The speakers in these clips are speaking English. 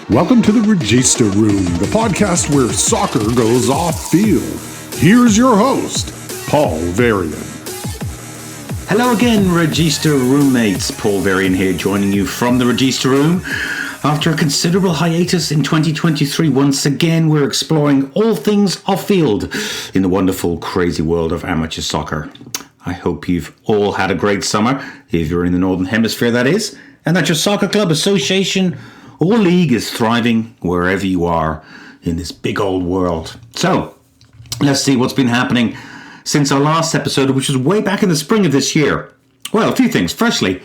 Welcome to the Regista Room, the podcast where soccer goes off field. Here's your host, Paul Varian. Hello again, Regista roommates. Paul Varian here, joining you from the Regista Room. After a considerable hiatus in 2023, once again we're exploring all things off-field in the wonderful, crazy world of amateur soccer. I hope you've all had a great summer, if you're in the Northern Hemisphere that is, and that your soccer club, association or league is thriving wherever you are in this big old world. So, let's see what's been happening since our last episode, which was way back in the spring of this year. Well, a few things. Firstly,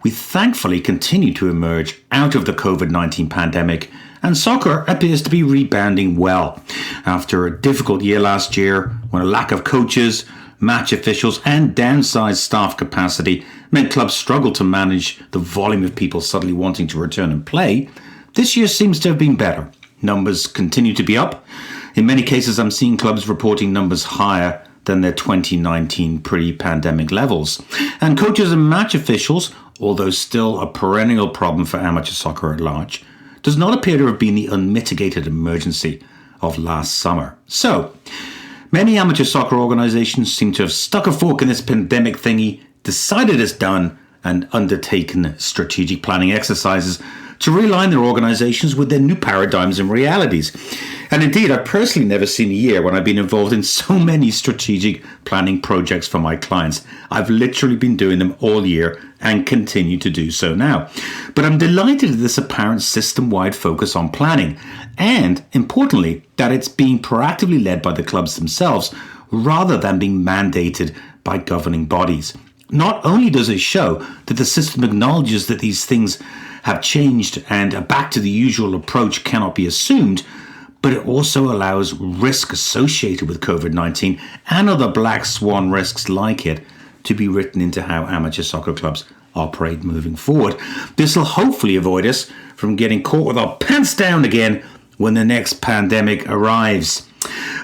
we thankfully continue to emerge out of the COVID-19 pandemic, and soccer appears to be rebounding well. After a difficult year last year, when a lack of coaches, match officials and downsized staff capacity meant clubs struggled to manage the volume of people suddenly wanting to return and play, this year seems to have been better. Numbers continue to be up. In many cases, I'm seeing clubs reporting numbers higher than their 2019 pre-pandemic levels. And coaches and match officials, although still a perennial problem for amateur soccer at large, does not appear to have been the unmitigated emergency of last summer. So, many amateur soccer organisations seem to have stuck a fork in this pandemic thingy, decided it's done, and undertaken strategic planning exercises to realign their organisations with their new paradigms and realities. And indeed, I've personally never seen a year when I've been involved in so many strategic planning projects for my clients. I've literally been doing them all year and continue to do so now. But I'm delighted at this apparent system-wide focus on planning, and importantly, that it's being proactively led by the clubs themselves rather than being mandated by governing bodies. Not only does it show that the system acknowledges that these things have changed and a back to the usual approach cannot be assumed, but it also allows risk associated with COVID-19 and other black swan risks like it to be written into how amateur soccer clubs operate moving forward. This will hopefully avoid us from getting caught with our pants down again when the next pandemic arrives.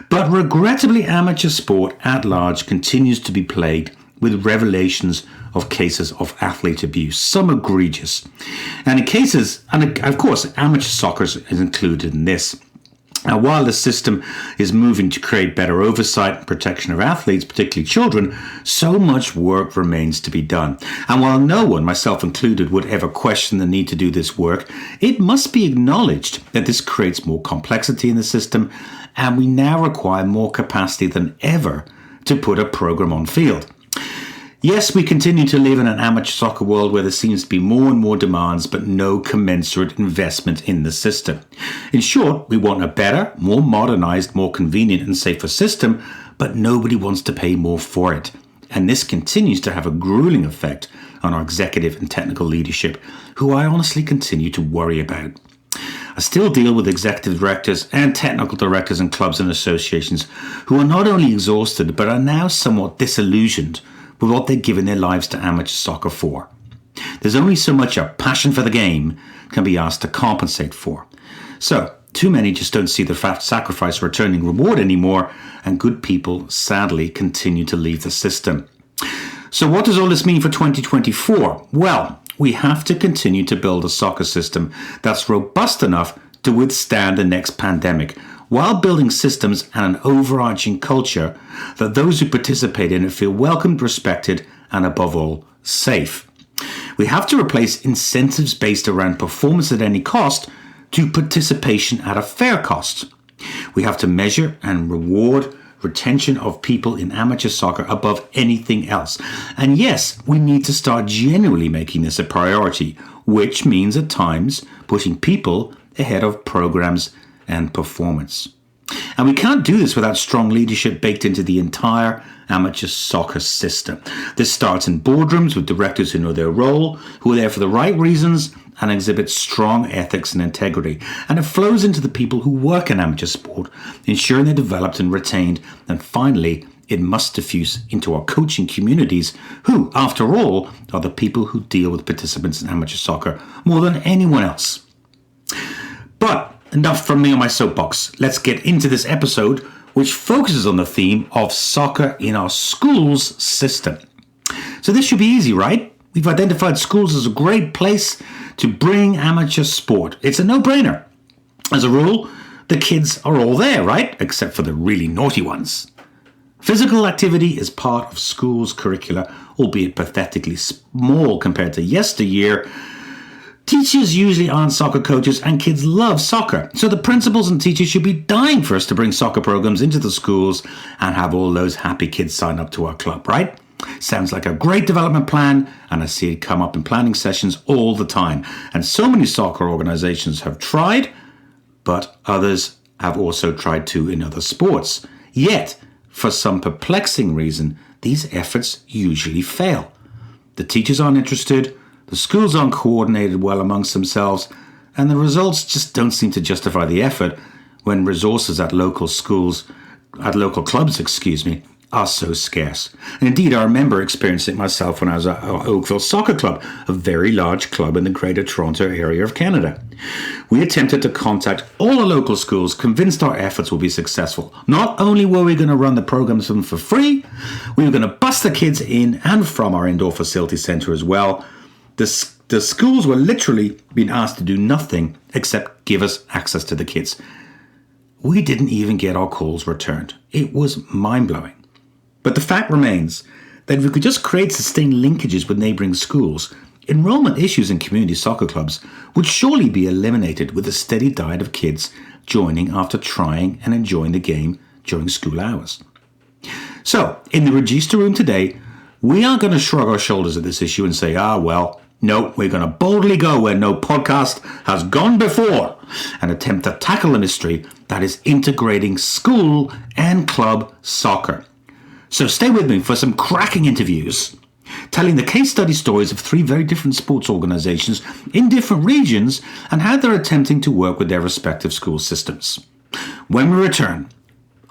But regrettably, amateur sport at large continues to be plagued with revelations of cases of athlete abuse, some egregious. And in cases, and of course, amateur soccer is included in this. Now, while the system is moving to create better oversight and protection of athletes, particularly children, so much work remains to be done. And while no one, myself included, would ever question the need to do this work, it must be acknowledged that this creates more complexity in the system, and we now require more capacity than ever to put a program on field. Yes, we continue to live in an amateur soccer world where there seems to be more and more demands, but no commensurate investment in the system. In short, we want a better, more modernised, more convenient and safer system, but nobody wants to pay more for it. And this continues to have a grueling effect on our executive and technical leadership, who I honestly continue to worry about. I still deal with executive directors and technical directors in clubs and associations who are not only exhausted, but are now somewhat disillusioned with what they've given their lives to amateur soccer for. There's only so much a passion for the game can be asked to compensate for. So, too many just don't see the sacrifice returning reward anymore, and good people sadly continue to leave the system. So what does all this mean for 2024? Well, we have to continue to build a soccer system that's robust enough to withstand the next pandemic, while building systems and an overarching culture that those who participate in it feel welcomed, respected, and above all, safe. We have to replace incentives based around performance at any cost to participation at a fair cost. We have to measure and reward retention of people in amateur soccer above anything else. And yes, we need to start genuinely making this a priority, which means at times putting people ahead of programs and performance. And we can't do this without strong leadership baked into the entire amateur soccer system. This starts in boardrooms with directors who know their role, who are there for the right reasons, and exhibit strong ethics and integrity. And it flows into the people who work in amateur sport, ensuring they're developed and retained. And finally, it must diffuse into our coaching communities, who, after all, are the people who deal with participants in amateur soccer more than anyone else. But enough from me on my soapbox. Let's get into this episode, which focuses on the theme of soccer in our schools system. So this should be easy, right? We've identified schools as a great place to bring amateur sport. It's a no-brainer. As a rule, the kids are all there, right? Except for the really naughty ones. Physical activity is part of school's curricula, albeit pathetically small compared to yesteryear. Teachers usually aren't soccer coaches and kids love soccer. So the principals and teachers should be dying for us to bring soccer programs into the schools and have all those happy kids sign up to our club, right? Sounds like a great development plan, and I see it come up in planning sessions all the time. And so many soccer organizations have tried, but others have also tried to in other sports. Yet, for some perplexing reason, these efforts usually fail. The teachers aren't interested, the schools aren't coordinated well amongst themselves, and the results just don't seem to justify the effort when resources at local clubs, are so scarce. And indeed, I remember experiencing it myself when I was at Oakville Soccer Club, a very large club in the Greater Toronto area of Canada. We attempted to contact all the local schools, convinced our efforts will be successful. Not only were we going to run the programs for them for free, we were going to bus the kids in and from our indoor facility centre as well. The schools were literally being asked to do nothing except give us access to the kids. We didn't even get our calls returned. It was mind-blowing. But the fact remains that if we could just create sustained linkages with neighbouring schools, enrolment issues in community soccer clubs would surely be eliminated with a steady diet of kids joining after trying and enjoying the game during school hours. So, in the Register Room today, we aren't going to shrug our shoulders at this issue and say, no, we're going to boldly go where no podcast has gone before and attempt to tackle the mystery that is integrating school and club soccer. So stay with me for some cracking interviews, telling the case study stories of 3 very different sports organisations in different regions and how they're attempting to work with their respective school systems. When we return,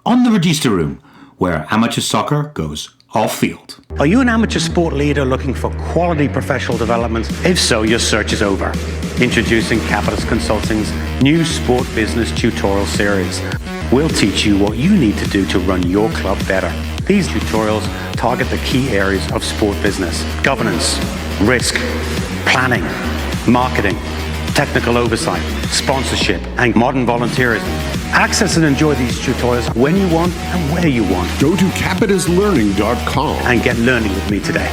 on the Register Room, where amateur soccer goes off-field. Are you an amateur sport leader looking for quality professional development? If so, your search is over. Introducing Capitus Consulting's new sport business tutorial series. We'll teach you what you need to do to run your club better. These tutorials target the key areas of sport business: governance, risk, planning, marketing, technical oversight, sponsorship, and modern volunteerism. Access and enjoy these tutorials when you want and where you want. Go to capituslearning.com and get learning with me today.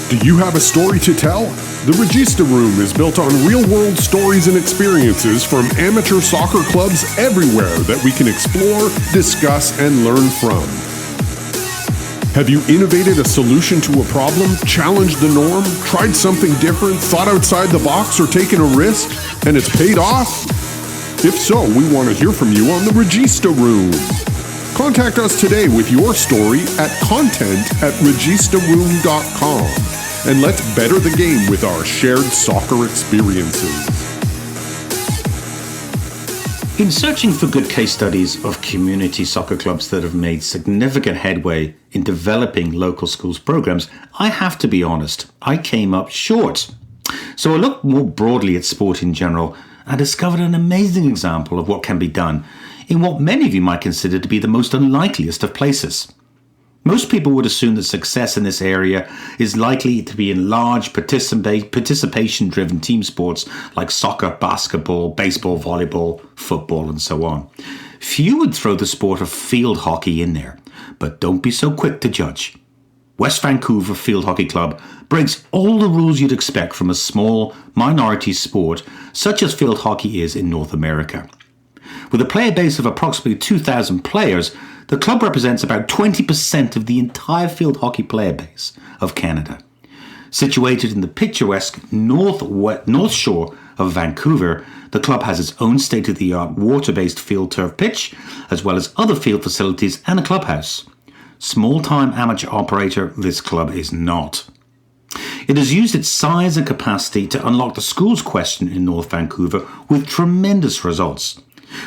Do you have a story to tell? The Register Room is built on real-world stories and experiences from amateur soccer clubs everywhere that we can explore, discuss, and learn from. Have you innovated a solution to a problem, challenged the norm, tried something different, thought outside the box, or taken a risk, and it's paid off? If so, we want to hear from you on the Register Room. Contact us today with your story at content@registerroom.com. And let's better the game with our shared soccer experiences. In searching for good case studies of community soccer clubs that have made significant headway in developing local schools programs, I have to be honest, I came up short. So I looked more broadly at sport in general and discovered an amazing example of what can be done in what many of you might consider to be the most unlikeliest of places. Most people would assume that success in this area is likely to be in large participation-driven team sports like soccer, basketball, baseball, volleyball, football, and so on. Few would throw the sport of field hockey in there, but don't be so quick to judge. West Vancouver Field Hockey Club breaks all the rules you'd expect from a small minority sport such as field hockey is in North America. With a player base of approximately 2,000 players, the club represents about 20% of the entire field hockey player base of Canada. Situated in the picturesque north shore of Vancouver, the club has its own state-of-the-art water-based field turf pitch, as well as other field facilities and a clubhouse. Small-time amateur operator, this club is not. It has used its size and capacity to unlock the schools question in North Vancouver with tremendous results.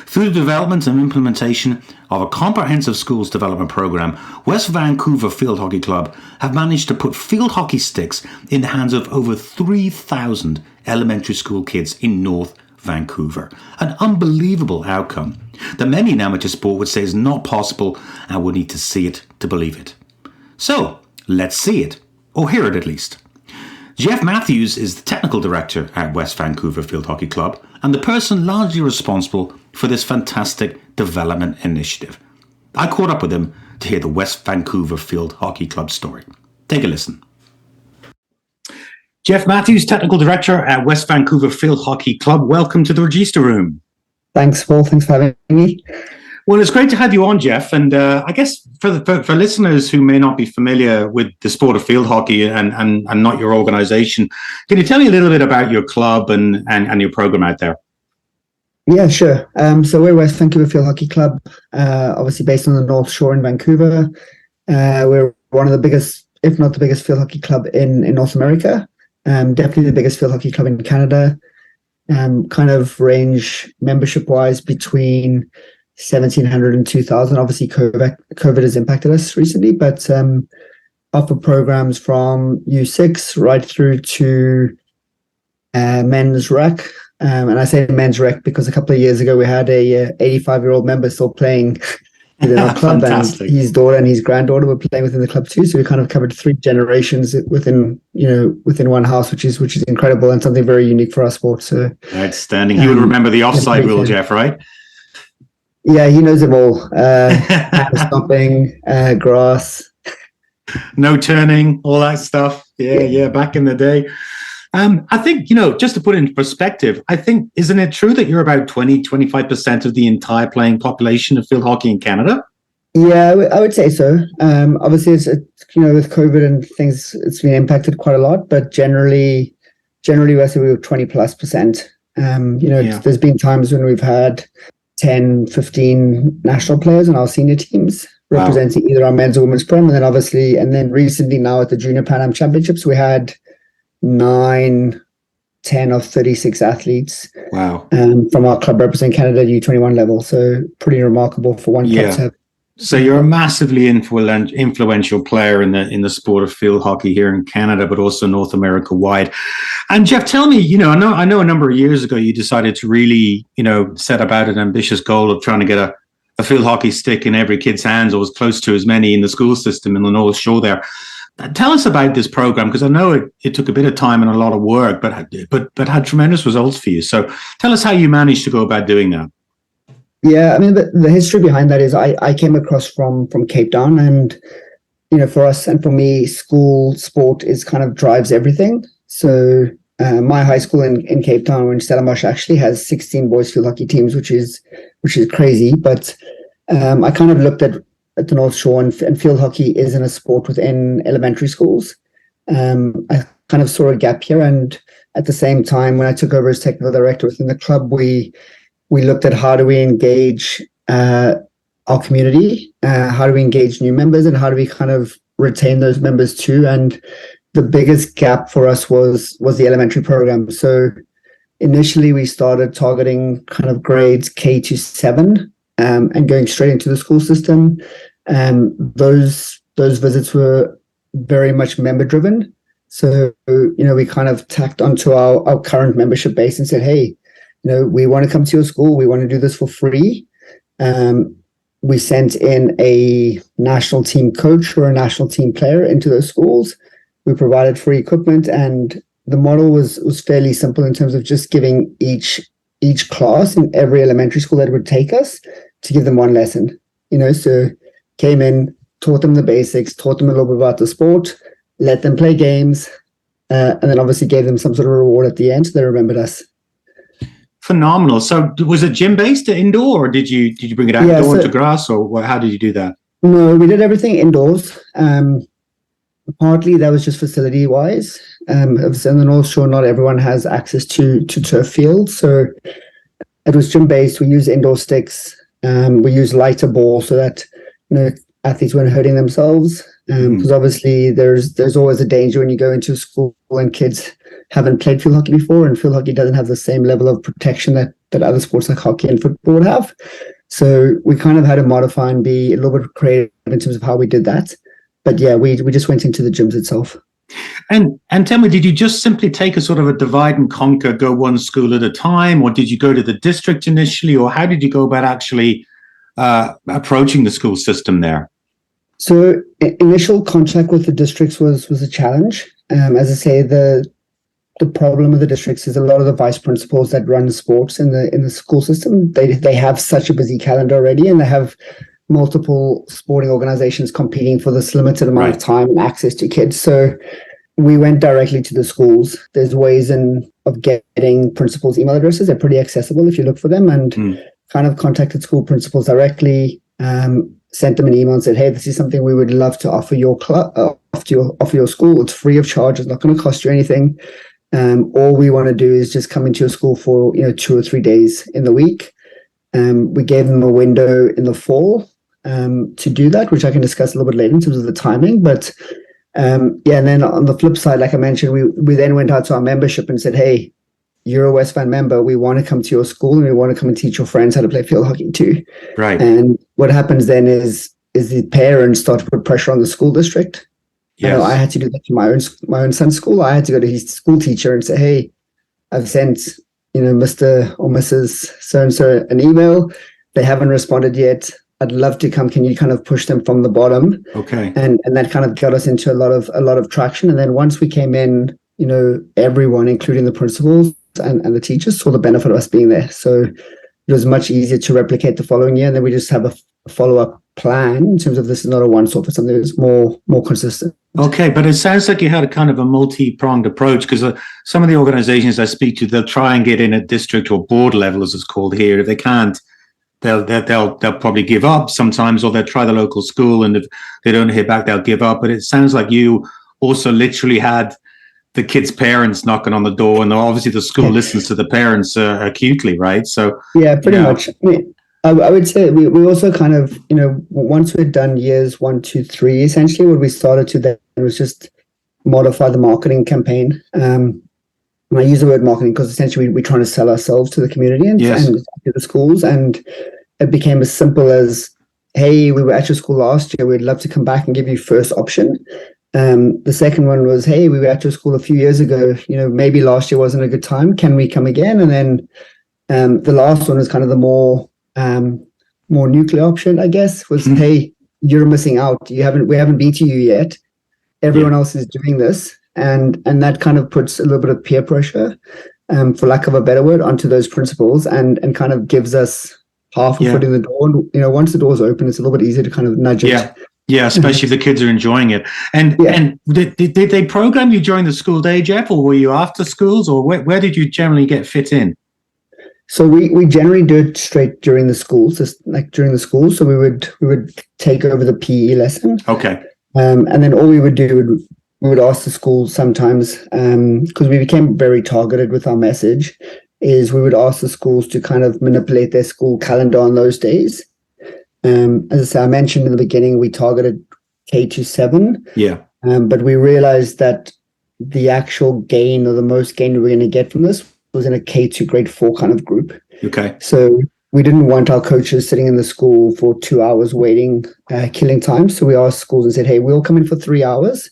Through the development and implementation of a comprehensive schools development program, West Vancouver Field Hockey Club have managed to put field hockey sticks in the hands of over 3,000 elementary school kids in North Vancouver. An unbelievable outcome that many in amateur sport would say is not possible and would need to see it to believe it. So, let's see it, or hear it at least. Jeff Matthews is the technical director at West Vancouver Field Hockey Club and the person largely responsible for this fantastic development initiative. I caught up with him to hear the West Vancouver Field Hockey Club story. Take a listen. Jeff Matthews, technical director at West Vancouver Field Hockey Club. Welcome to the Register Room. Thanks, Paul. Thanks for having me. Well, it's great to have you on, Jeff. And I guess for listeners who may not be familiar with the sport of field hockey and not your organisation, can you tell me a little bit about your club and your programme out there? Yeah, sure. So we're West Vancouver Field Hockey Club, obviously based on the North Shore in Vancouver. We're one of the biggest, if not the biggest, field hockey club in North America. Definitely the biggest field hockey club in Canada. Kind of range membership-wise between 1,700 and 2,000. Obviously, COVID has impacted us recently, but offer programs from U6 right through to men's rec. And I say men's rec because a couple of years ago we had a 85-year-old member still playing within our club, and his daughter and his granddaughter were playing within the club too. So we kind of covered 3 generations within one house, which is incredible and something very unique for our sport. So outstanding. He would remember the offside rule, Jeff, right? Yeah, he knows it all. Stopping, grass, no turning, all that stuff. Yeah. Back in the day. I think, just to put it into perspective, isn't it true that you're about 25% of the entire playing population of field hockey in Canada? Yeah, I would say so. Obviously, it's with COVID and things, it's been impacted quite a lot, but generally, I say we were 20+%. There's been times when we've had 10, 15 national players on our senior teams representing either our men's or women's prem. And then recently now at the Junior Pan Am Championships, we had 9, 10 of 36 athletes. Wow. From our club representing Canada at U21 level. So pretty remarkable for one club to have. So you're a massively influential player in the sport of field hockey here in Canada, but also North America wide. And Jeff, tell me, I know a number of years ago you decided to really, set about an ambitious goal of trying to get a field hockey stick in every kid's hands, or as close to as many in the school system in the North Shore there. Tell us about this program, because I know it took a bit of time and a lot of work, but had tremendous results for you. So tell us how you managed to go about doing that. Yeah, I mean, the history behind that is I came across from Cape Town, and, for us and for me, school sport is kind of drives everything. So my high school in Cape Town, in Stellenbosch, actually has 16 boys field hockey teams, which is crazy. But I kind of looked at the North Shore, and field hockey isn't a sport within elementary schools. I kind of saw a gap here, and at the same time, when I took over as technical director within the club, we looked at how do we engage our community, how do we engage new members, and how do we kind of retain those members too. And the biggest gap for us was the elementary program. So initially we started targeting kind of grades K to 7, and going straight into the school system. Those visits were very much member driven. So, we kind of tacked onto our current membership base and said, hey, we want to come to your school. We want to do this for free. We sent in a national team coach or a national team player into those schools. We provided free equipment, and the model was fairly simple in terms of just giving each class in every elementary school that would take us to give them one lesson. So came in, taught them the basics, taught them a little bit about the sport, let them play games, and then obviously gave them some sort of reward at the end so they remembered us. Phenomenal. So was it gym-based or indoor, or did you bring it outdoor to grass, or how did you do that? No, we did everything indoors. Partly that was just facility-wise. In the North Shore, not everyone has access to turf fields, so it was gym-based. We used indoor sticks. We used lighter balls so that athletes weren't hurting themselves. Because obviously there's always a danger when you go into school and kids haven't played field hockey before, and field hockey doesn't have the same level of protection that other sports like hockey and football would have. So we kind of had to modify and be a little bit creative in terms of how we did that. But yeah, we just went into the gyms itself. And tell me, did you just simply take a sort of a divide and conquer, go one school at a time, or did you go to the district initially, or how did you go about actually approaching the school system there? So initial contact with the districts was a challenge. As I say, the problem with the districts is a lot of the vice principals that run sports in the school system, they have such a busy calendar already, and they have multiple sporting organizations competing for this limited amount of time and access to kids. So we went directly to the schools. There's ways of getting principals' email addresses. They're pretty accessible if you look for them, and kind of contacted school principals directly, sent them an email and said, hey, this is something we would love to offer your club, offer your school. It's free of charge. It's not going to cost you anything. All we want to do is just come into your school for 2 or 3 days in the week. We gave them a window in the fall to do that, which I can discuss a little bit later in terms of the timing. But and then on the flip side, like I mentioned, we then went out to our membership and said, hey, you're a Westvan member. We want to come to your school and we want to come and teach your friends how to play field hockey too. Right. And what happens then is the parents start to put pressure on the school district. Yes. I had to do that to my own son's school. I had to go to his school teacher and say, hey, I've sent, Mr. or Mrs. So-and-so an email. They haven't responded yet. I'd love to come. Can you kind of push them from the bottom? Okay. And that kind of got us into a lot of traction. And then once we came in, everyone, including the principals and the teachers, saw the benefit of us being there. So it was much easier to replicate the following year. And then we just have a follow-up plan in terms of this is not a one-off, it's something that's more consistent. Okay, but it sounds like you had a kind of a multi-pronged approach, because some of the organizations I speak to, they'll try and get in at district or board level, as it's called here. If they can't, they'll probably give up sometimes, or they'll try the local school, and if they don't hear back, they'll give up. But it sounds like you also literally had the kids' parents knocking on the door, and obviously the school listens to the parents acutely, right? So yeah, pretty much. I would say we also kind of, once we'd done years 1, 2, 3, essentially what we started to then was just modify the marketing campaign. And I use the word marketing because essentially we're trying to sell ourselves to the community and to the schools. And it became as simple as, hey, we were at your school last year. We'd love to come back and give you first option. The second one was, hey, we were at your school a few years ago. Maybe last year wasn't a good time. Can we come again? And then the last one was kind of the more nuclear option, I guess, was, hey, you're missing out. We haven't beaten you yet. Everyone else is doing this. And that kind of puts a little bit of peer pressure, for lack of a better word, onto those principals and kind of gives us half a foot in the door. And, once the door's open, it's a little bit easier to kind of nudge it. Yeah, especially if the kids are enjoying it. And did they program you during the school day, Jeff, or were you after schools, or where did you generally get fit in? So we generally do it straight during the schools, just like during the school. So we would take over the PE lesson. Okay. And then all we would do, we would ask the schools sometimes, because we became very targeted with our message, is we would ask the schools to kind of manipulate their school calendar on those days. As I say, I mentioned in the beginning, we targeted K to 7. Yeah. But we realized that the actual gain, or the most gain we were going to get from this, was in a K to grade 4 kind of group. Okay. So we didn't want our coaches sitting in the school for 2 hours waiting, killing time. So we asked schools and said, hey, we'll come in for 3 hours.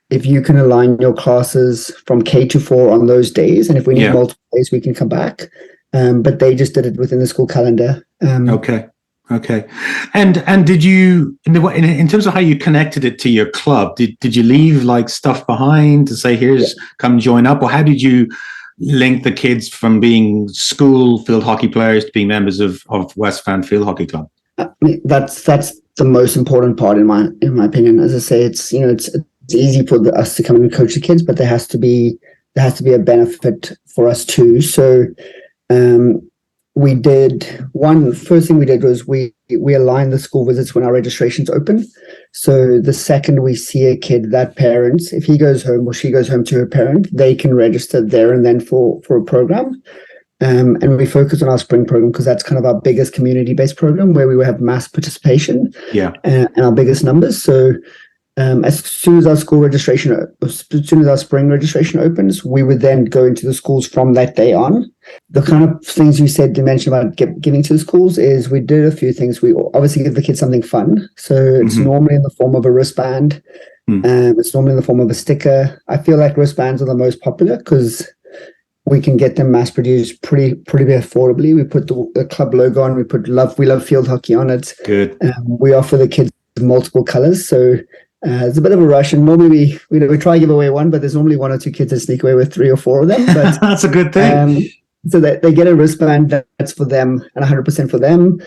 If you can align your classes from K to 4 on those days, and if we need multiple days, we can come back. But they just did it within the school calendar. Okay. And did you, in terms of how you connected it to your club, did you leave like stuff behind to say, here's, come join up? Or how did you link the kids from being school field hockey players to being members of Westvan Field Hockey Club? That's the most important part in my opinion. As I say, it's easy for us to come and coach the kids, but there has to be a benefit for us too. So first thing we did was we aligned the school visits when our registrations open. So the second we see a kid, that parents, if he goes home or she goes home to her parent, they can register there and then for a program. And we focus on our spring program because that's kind of our biggest community-based program where we have mass participation and our biggest numbers. So as soon as our spring registration opens, we would then go into the schools from that day on. The kind of things you mentioned about giving to the schools is we did a few things. We obviously give the kids something fun. So it's normally in the form of a wristband. It's normally in the form of a sticker. I feel like wristbands are the most popular because we can get them mass produced pretty affordably. We put the club logo on. We put we love field hockey on it. Good. We offer the kids multiple colors. So it's a bit of a rush, and normally we try to give away one, but there's normally one or two kids that sneak away with 3 or 4 of them. But that's a good thing. So that they get a wristband that's for them and 100% for them.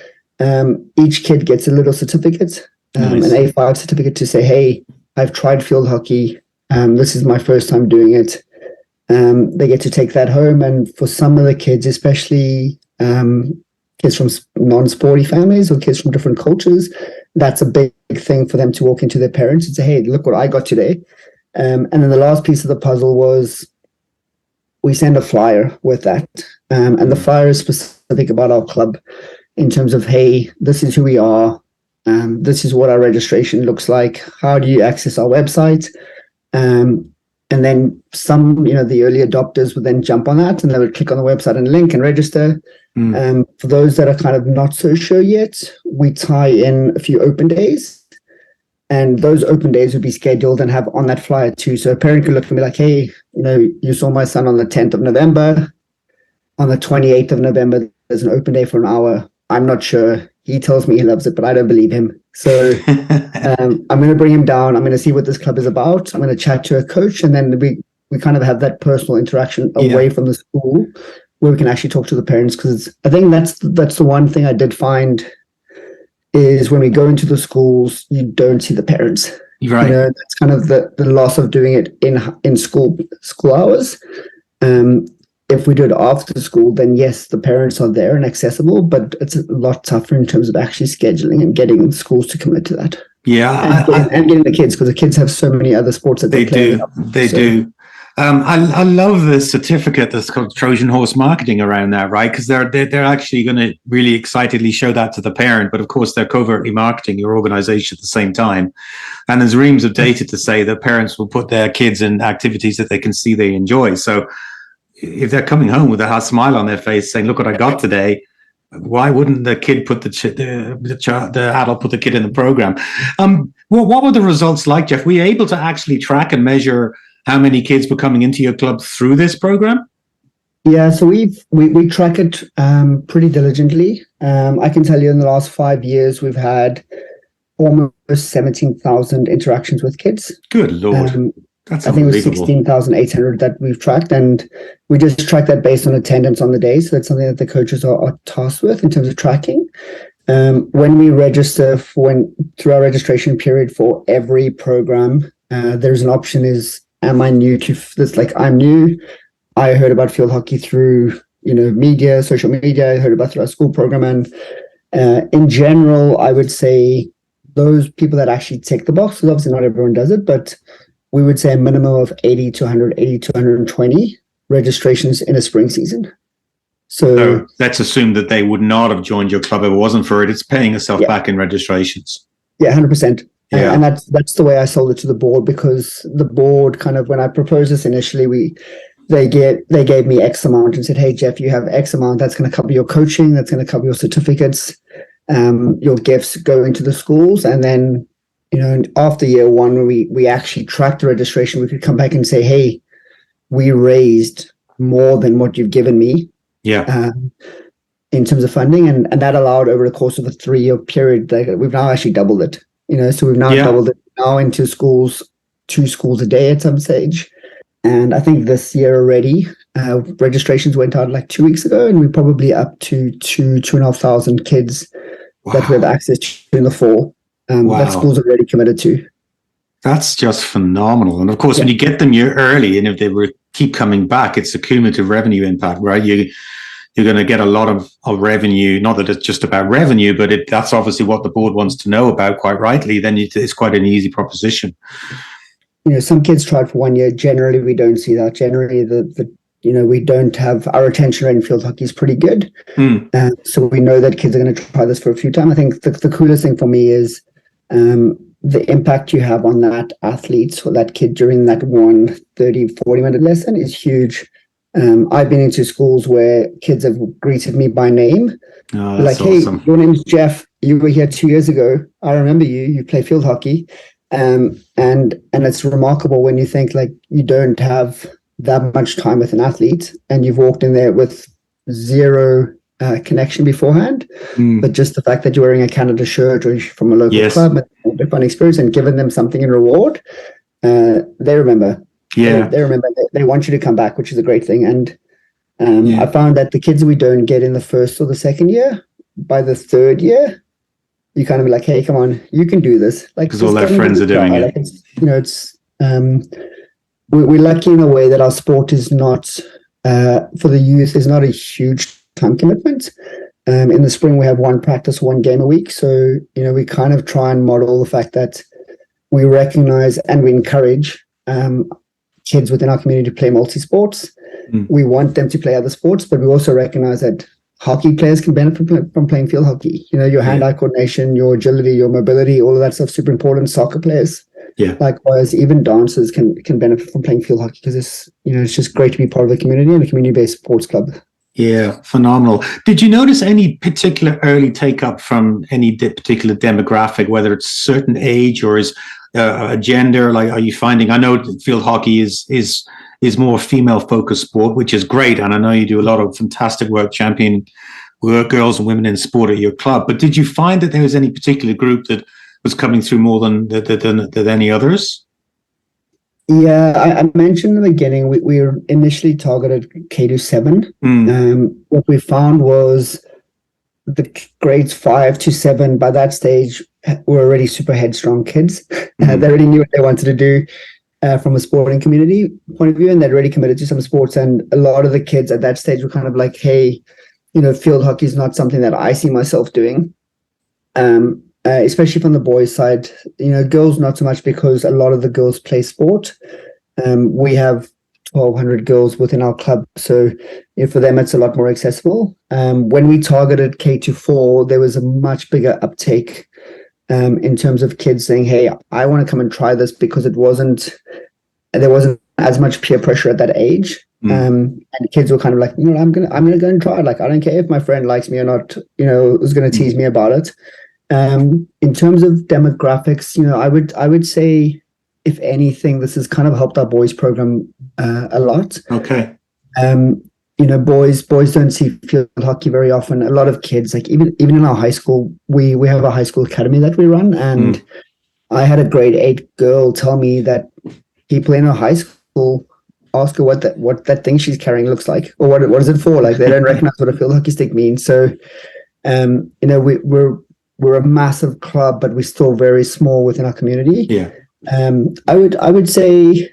Each kid gets a little certificate, Nice. an A5 certificate to say, hey, I've tried field hockey. This is my first time doing it. They get to take that home. And for some of the kids, especially kids from non-sporty families or kids from different cultures, that's a big thing for them to walk into their parents and say, hey, look what I got today. And then the last piece of the puzzle was we send a flyer with that. And the flyer is specific about our club in terms of, hey, this is who we are. This is what our registration looks like. How do you access our website? And then some, the early adopters would then jump on that and they would click on the website and link and register. For those that are kind of not so sure yet, we tie in a few open days. And those open days would be scheduled and have on that flyer too. So a parent could look and be like, hey, you saw my son on the 10th of November. On the 28th of November, there's an open day for an hour. I'm not sure. He tells me he loves it, but I don't believe him. So I'm going to bring him down. I'm going to see what this club is about. I'm going to chat to a coach. And then we kind of have that personal interaction away from the school where we can actually talk to the parents. Because I think that's the one thing I did find is when we go into the schools, you don't see the parents. Right. That's kind of the loss of doing it in school hours. If we do it after school, then yes, the parents are there and accessible, but it's a lot tougher in terms of actually scheduling and getting schools to commit to that. Yeah. And getting the kids, because the kids have so many other sports that they play. They do. I love the certificate that's called Trojan Horse Marketing around that, right? Because they're actually going to really excitedly show that to the parent, but of course they're covertly marketing your organization at the same time. And there's reams of data to say that parents will put their kids in activities that they can see they enjoy. So if they're coming home with a smile on their face saying, look what I got today, why wouldn't the kid put the adult put the kid in the program? What were the results like, Jeff? Were you able to actually track and measure how many kids were coming into your club through this program? Yeah, so we track it pretty diligently. I can tell you in the last 5 years, we've had almost 17,000 interactions with kids. Good Lord. That's I think it was 16,800 that we've tracked, and we just track that based on attendance on the day. So that's something that the coaches are tasked with in terms of tracking. When we register through our registration period for every program, there's an option is, am I new to this? Like, I'm new. I heard about field hockey through, media, social media. I heard about through our school program. And in general, I would say those people that actually tick the box, because obviously not everyone does it, but we would say a minimum of 80 to 120 registrations in a spring season. So let's assume that they would not have joined your club if it wasn't for it. It's paying itself back in registrations. Yeah, 100%. Yeah. And that's the way I sold it to the board, because the board kind of, when I proposed this initially, they gave me X amount and said, hey, Jeff, you have X amount. That's going to cover your coaching. That's going to cover your certificates, your gifts going to the schools. And then, after year one, when we actually tracked the registration, we could come back and say, hey, we raised more than what you've given me. Yeah. In terms of funding. And that allowed over the course of a 3-year period, we've now actually doubled it. So we've now doubled it now into schools, 2 schools a day at some stage. And I think this year already, registrations went out like 2 weeks ago, and we're probably up to 2,500 kids that we have access to in the fall. That schools are already committed to. That's just phenomenal. And of course, when you get them early, and if they keep coming back, it's a cumulative revenue impact, right? You're going to get a lot of revenue. Not that it's just about revenue, but that's obviously what the board wants to know about, quite rightly. Then it's quite an easy proposition. Some kids tried for 1 year. Generally, we don't see that. Generally, we don't have, our retention rate in field hockey is pretty good. So we know that kids are going to try this for a few times. I think the coolest thing for me is the impact you have on that athlete or that kid during that 40-minute lesson is huge. I've been into schools where kids have greeted me by name. Oh, that's awesome. Hey, your name's Jeff. You were here 2 years ago. I remember you. You play field hockey. And it's remarkable when you think like you don't have that much time with an athlete and you've walked in there with zero connection beforehand, but just the fact that you're wearing a Canada shirt or from a local club, and a fun experience, and giving them something in reward, they remember. Yeah, they remember. They want you to come back, which is a great thing. And I found that the kids we don't get in the first or the second year, by the third year, you kind of be like, hey, come on, you can do this. Like, because all their friends are doing it. Like, it's we're lucky in a way that our sport is not for the youth is not a huge time commitment. In the spring, we have one practice, one game a week. So, we kind of try and model the fact that we recognize and we encourage kids within our community to play multi-sports. We want them to play other sports, but we also recognize that hockey players can benefit from playing field hockey. Your hand-eye coordination, your agility, your mobility, all of that stuff, super important. Soccer players, likewise, even dancers can benefit from playing field hockey because it's just great to be part of a community and a community-based sports club. Yeah, phenomenal. Did you notice any particular early take-up from any particular demographic, whether it's certain age or is a gender? Like, are you finding? I know field hockey is more female-focused sport, which is great, and I know you do a lot of fantastic work championing girls and women in sport at your club. But did you find that there was any particular group that was coming through more than any others? Yeah, I mentioned in the beginning we initially targeted K to 7. What we found was the grades 5 to 7 by that stage were already super headstrong kids. They already knew what they wanted to do from a sporting community point of view, and they'd already committed to some sports. And a lot of the kids at that stage were kind of like, hey, field hockey is not something that I see myself doing. Especially from the boys' side, girls not so much, because a lot of the girls play sport. We have 1,200 girls within our club, so for them it's a lot more accessible. When we targeted K to 4, there was a much bigger uptake in terms of kids saying, hey, I want to come and try this, because there wasn't as much peer pressure at that age. And kids were kind of like, I'm gonna go and try it. Like, I don't care if my friend likes me or not, who's going to tease me about it. In terms of demographics, I would say, if anything, this has kind of helped our boys program a lot. Okay. Boys don't see field hockey very often. A lot of kids, like even in our high school, we have a high school academy that we run, and I had a grade 8 girl tell me that people in her high school ask her what that thing she's carrying looks like, or what is it for. Like, they don't recognize what a field hockey stick means. So, we're a massive club, but we're still very small within our community. Yeah. I would say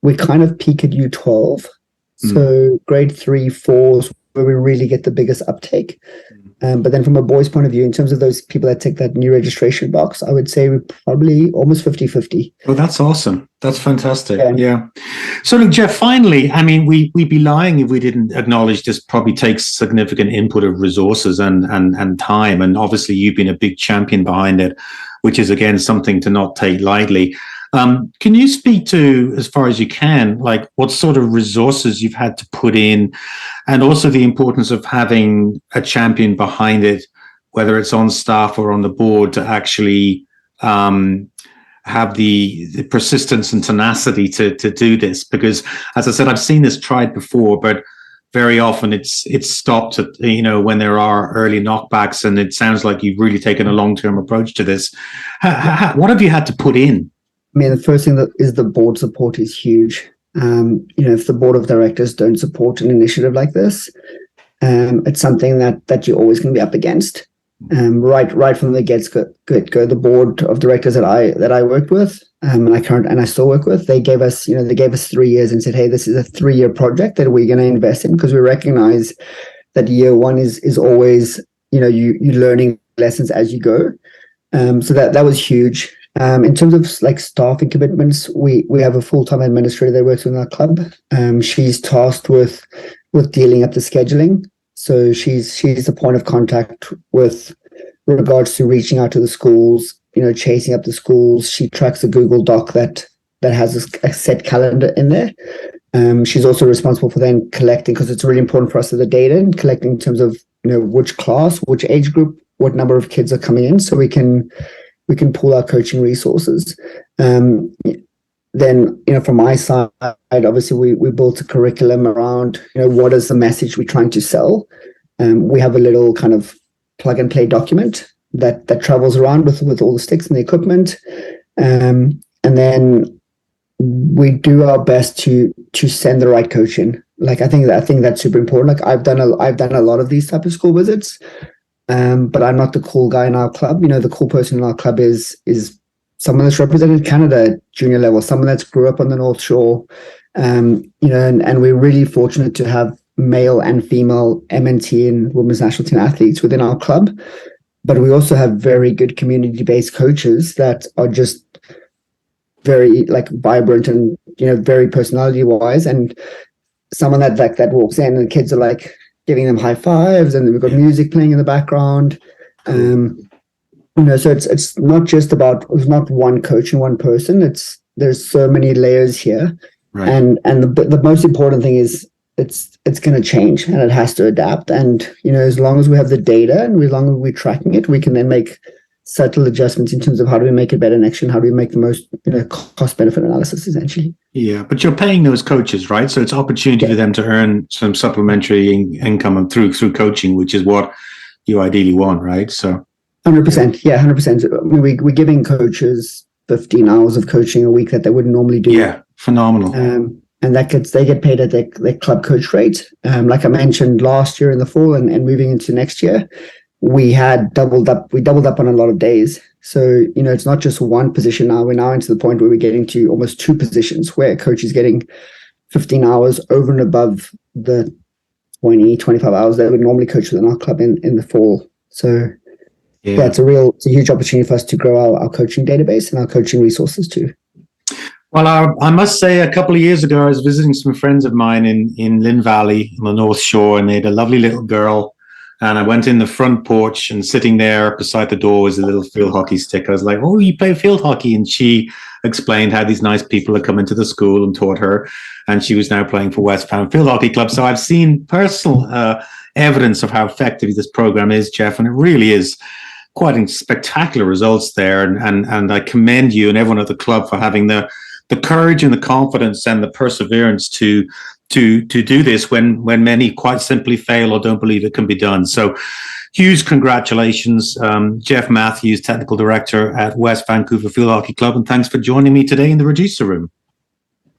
we kind of peak at U12. So grade 3, 4 is where we really get the biggest uptake. But then from a boys' point of view, in terms of those people that tick that new registration box, I would say we're probably almost 50-50. Oh, that's awesome. That's fantastic. Yeah. So look, Jeff, finally, I mean, we'd be lying if we didn't acknowledge this probably takes significant input of resources and time. And obviously you've been a big champion behind it, which is, again, something to not take lightly. Can you speak to, as far as you can, like what sort of resources you've had to put in, and also the importance of having a champion behind it, whether it's on staff or on the board, to actually have the persistence and tenacity to do this? Because, as I said, I've seen this tried before, but very often it's stopped at, when there are early knockbacks, and it sounds like you've really taken a long-term approach to this. What have you had to put in? I mean, the first thing that is the board support is huge. If the board of directors don't support an initiative like this, it's something that you're always going to be up against. Right from the get-go, the board of directors that I worked with, and I still work with, they gave us 3 years and said, hey, this is a 3-year project that we're going to invest in, because we recognize that year one is always, you learning lessons as you go. So that was huge. In terms of like staffing commitments, we have a full-time administrator that works in our club. She's tasked with dealing up the scheduling. So she's the point of contact with regards to reaching out to the schools, chasing up the schools. She tracks a Google Doc that has a set calendar in there. She's also responsible for then collecting, because it's really important for us to the data, and collecting in terms of which class, which age group, what number of kids are coming in, so we can pull our coaching resources. Then, from my side, obviously we built a curriculum around, what is the message we're trying to sell. we have a little kind of plug and play document that travels around with all the sticks and the equipment. And then we do our best to send the right coach in. Like, I think that's super important. Like, I've done a lot of these type of school visits, but I'm not the cool guy in our club. The cool person in our club is someone that's represented Canada at junior level, someone that's grew up on the North Shore. And we're really fortunate to have male and female MNT and women's national team athletes within our club. But we also have very good community-based coaches that are just very like vibrant and very personality-wise, and someone that walks in and the kids are like giving them high fives, and then we've got music playing in the background. So it's not just it's not one coach and one person. There's so many layers here, right. And the most important thing is it's going to change and it has to adapt. And as long as we have the data and as long as we're tracking it, we can then make subtle adjustments in terms of how do we make it better next year and how do we make the most cost benefit analysis essentially. Yeah, but you're paying those coaches, right? So it's opportunity for them to earn some supplementary income through coaching, which is what you ideally want, right? So 100%, yeah, 100%. We're giving coaches 15 hours of coaching a week that they wouldn't normally do. Yeah, phenomenal. And they get paid at their club coach rate. Like I mentioned last year in the fall and moving into next year, we doubled up on a lot of days. So, it's not just one position now. We're now into the point where we're getting to almost two positions where a coach is getting 15 hours over and above the 20, 25 hours that would normally coach within our club in the fall. So it's a huge opportunity for us to grow our coaching database and our coaching resources too. Well, I must say, a couple of years ago, I was visiting some friends of mine in Lynn Valley on the North Shore, and they had a lovely little girl. And I went in the front porch, and sitting there beside the door was a little field hockey stick. I was like, "Oh, you play field hockey?" And she explained how these nice people had come into the school and taught her. And she was now playing for West Van Field Hockey Club. So I've seen personal evidence of how effective this program is, Jeff. And it really is quite spectacular results there. And I commend you and everyone at the club for having the courage and the confidence and the perseverance to do this when many quite simply fail or don't believe it can be done. So huge congratulations, Jeff Matthews, Technical Director at West Vancouver Field Hockey Club, and thanks for joining me today in the Register Room.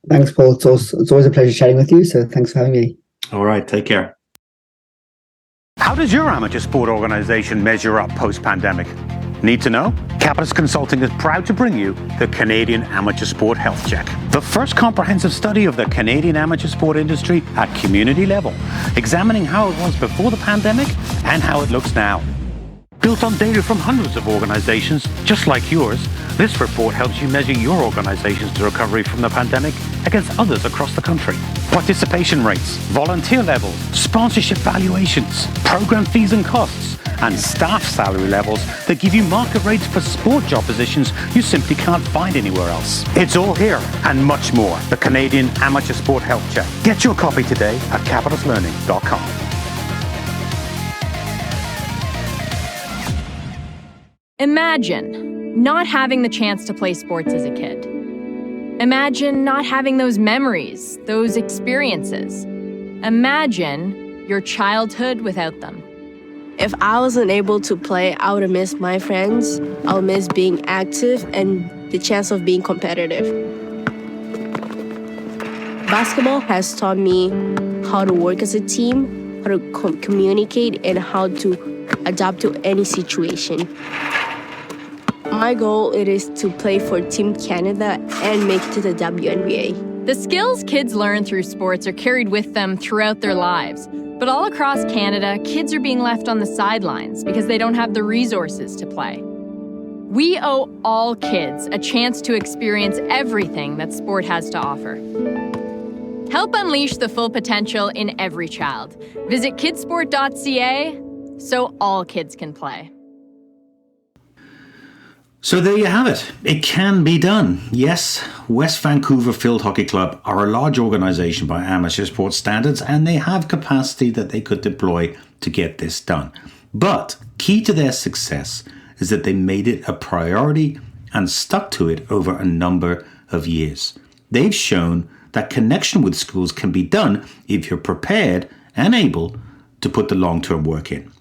Thanks, Paul. It's always a pleasure chatting with you, so thanks for having me. All right, take care. How does your amateur sport organization measure up post-pandemic? Need to know? Capitalist Consulting is proud to bring you the Canadian Amateur Sport Health Check, the first comprehensive study of the Canadian amateur sport industry at community level, examining how it was before the pandemic and how it looks now. Built on data from hundreds of organizations just like yours, this report helps you measure your organization's recovery from the pandemic against others across the country. Participation rates, volunteer levels, sponsorship valuations, program fees and costs, and staff salary levels that give you market rates for sport job positions you simply can't find anywhere else. It's all here and much more. The Canadian Amateur Sport Health Check. Get your copy today at capitalistlearning.com. Imagine not having the chance to play sports as a kid. Imagine not having those memories, those experiences. Imagine your childhood without them. If I wasn't able to play, I would have missed my friends. I would miss being active and the chance of being competitive. Basketball has taught me how to work as a team, how to communicate, and how to adapt to any situation. My goal is to play for Team Canada and make it to the WNBA. The skills kids learn through sports are carried with them throughout their lives. But all across Canada, kids are being left on the sidelines because they don't have the resources to play. We owe all kids a chance to experience everything that sport has to offer. Help unleash the full potential in every child. Visit kidsport.ca so all kids can play. So there you have it. It can be done. Yes, West Vancouver Field Hockey Club are a large organisation by amateur sports standards, and they have capacity that they could deploy to get this done. But key to their success is that they made it a priority and stuck to it over a number of years. They've shown that connection with schools can be done if you're prepared and able to to put the long-term work in.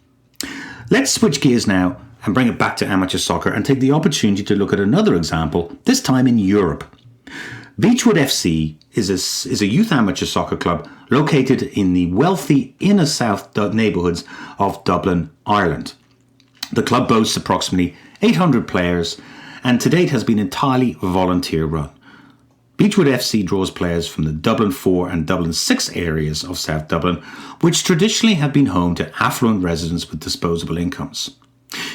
Let's switch gears now and bring it back to amateur soccer and take the opportunity to look at another example, this time in Europe. Beechwood FC is a youth amateur soccer club located in the wealthy inner south neighbourhoods of Dublin, Ireland. The club boasts approximately 800 players and to date has been entirely volunteer run. Beechwood FC draws players from the Dublin 4 and Dublin 6 areas of South Dublin, which traditionally have been home to affluent residents with disposable incomes.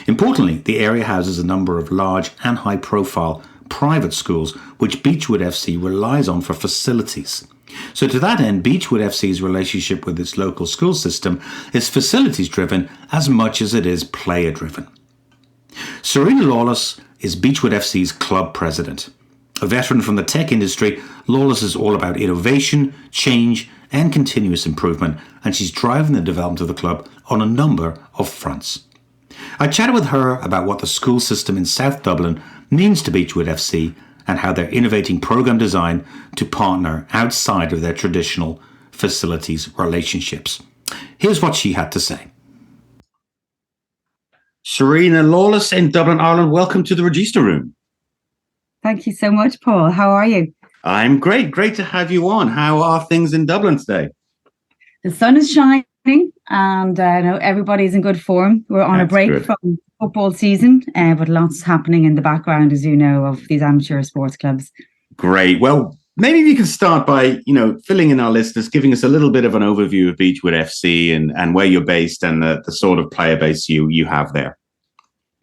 Importantly, the area houses a number of large and high-profile private schools, which Beechwood FC relies on for facilities. So to that end, Beechwood FC's relationship with its local school system is facilities-driven as much as it is player-driven. Serena Lawless is Beechwood FC's club president. A veteran from the tech industry, Lawless is all about innovation, change, and continuous improvement, and she's driving the development of the club on a number of fronts. I chatted with her about what the school system in South Dublin means to Beechwood FC and how they're innovating programme design to partner outside of their traditional facilities relationships. Here's what she had to say. Serena Lawless in Dublin, Ireland, welcome to the Register Room. Thank you so much, Paul. How are you? I'm great. Great to have you on. How are things in Dublin today? The sun is shining and I know everybody's in good form. We're on a break from football season, but lots happening in the background, as you know, of these amateur sports clubs. Great. Well, maybe we can start by, filling in our listeners, giving us a little bit of an overview of Beechwood FC and where you're based and the sort of player base you have there.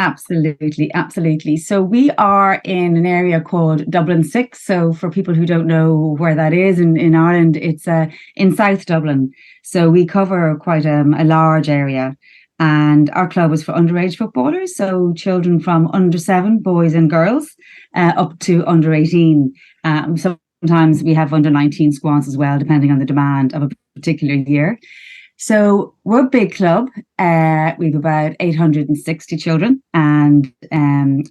Absolutely. So we are in an area called Dublin 6. So for people who don't know where that is in Ireland, it's in South Dublin. So we cover quite a large area. And our club is for underage footballers. So children from under 7, boys and girls, up to under 18. Sometimes we have under 19 squads as well, depending on the demand of a particular year. So we're a big club. We've about 860 children and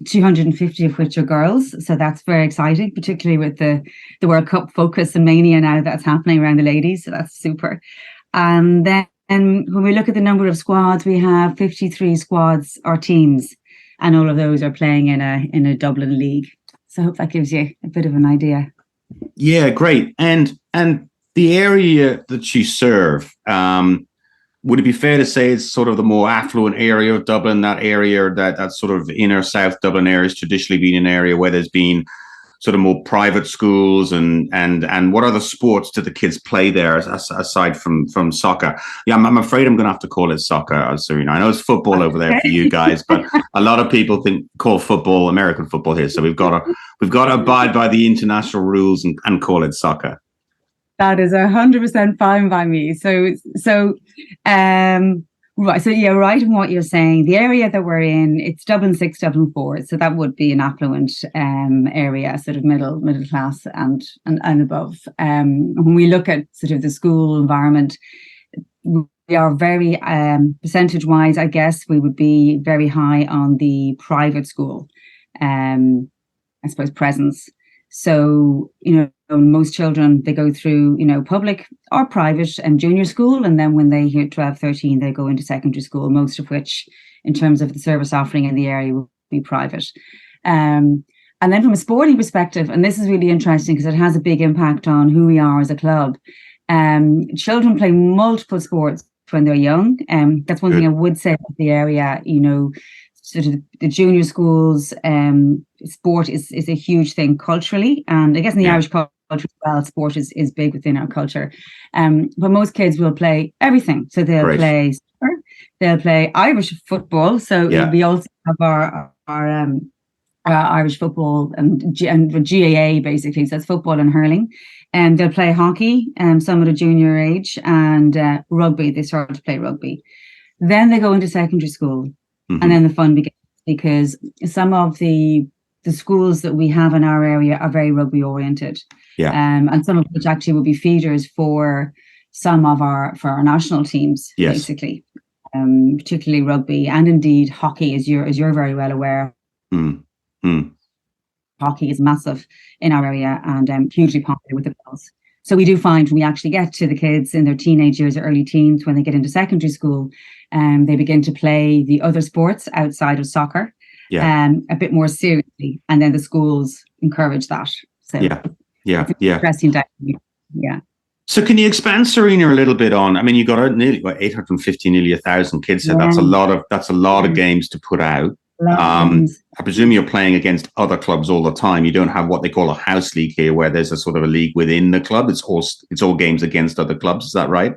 250 of which are girls. So that's very exciting, particularly with the World Cup focus and mania now that's happening around the ladies. So that's super. And then when we look at the number of squads, we have 53 squads or teams, and all of those are playing in a Dublin league. So I hope that gives you a bit of an idea. Yeah, great. And the area that you serve, would it be fair to say it's sort of the more affluent area of Dublin, that area, that sort of inner South Dublin area has traditionally been an area where there's been sort of more private schools and what other sports do the kids play there aside from soccer? Yeah, I'm afraid I'm going to have to call it soccer, Serena. I know it's football over there for you guys, but a lot of people call football American football here. So we've got to abide by the international rules and call it soccer. That is 100% fine by me. Right. So you're right in what you're saying. The area that we're in, it's Dublin 6, Dublin 4. So that would be an affluent area, sort of middle class and above. When we look at sort of the school environment, we are very percentage-wise, I guess, we would be very high on the private school, I suppose, presence. So, most children, they go through, public or private and junior school. And then when they hit 12, 13, they go into secondary school, most of which, in terms of the service offering in the area, will be private. And then from a sporting perspective, and this is really interesting because it has a big impact on who we are as a club. Children play multiple sports when they're young. That's one thing I would say about the area, sort of the junior schools, sport is a huge thing culturally. And I guess in the Irish culture as well, sport is big within our culture. But most kids will play everything. So they'll play soccer, they'll play Irish football. So we also have our Irish football and GAA basically. So that's football and hurling. And they'll play hockey, some at a junior age, and rugby. They start to play rugby. Then they go into secondary school. Mm-hmm. And then the fun begins because some of the schools that we have in our area are very rugby oriented. Yeah. And some of which actually will be feeders for some of our national teams, basically. Particularly rugby and indeed hockey, as you're very well aware. Hockey is massive in our area and hugely popular with the girls. So we do find when we actually get to the kids in their teenage years or early teens, when they get into secondary school, they begin to play the other sports outside of soccer a bit more seriously. And then the schools encourage that. So interesting dynamic. Yeah. So can you expand, Serena, a little bit on? I mean, you got nearly 850, nearly 1,000 kids. So that's a lot of games to put out. I presume you're playing against other clubs all the time. You don't have what they call a house league here, where there's a sort of a league within the club. It's all games against other clubs. Is that right?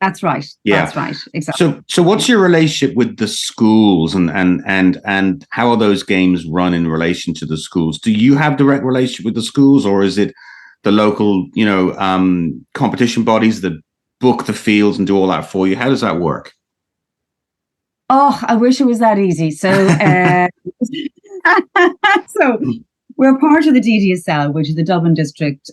That's right. Yeah. That's right. Exactly. So what's your relationship with the schools, and how are those games run in relation to the schools? Do you have direct relationship with the schools, or is it the local, competition bodies that book the fields and do all that for you? How does that work? Oh, I wish it was that easy. So, so we're part of the DDSL, which is the Dublin District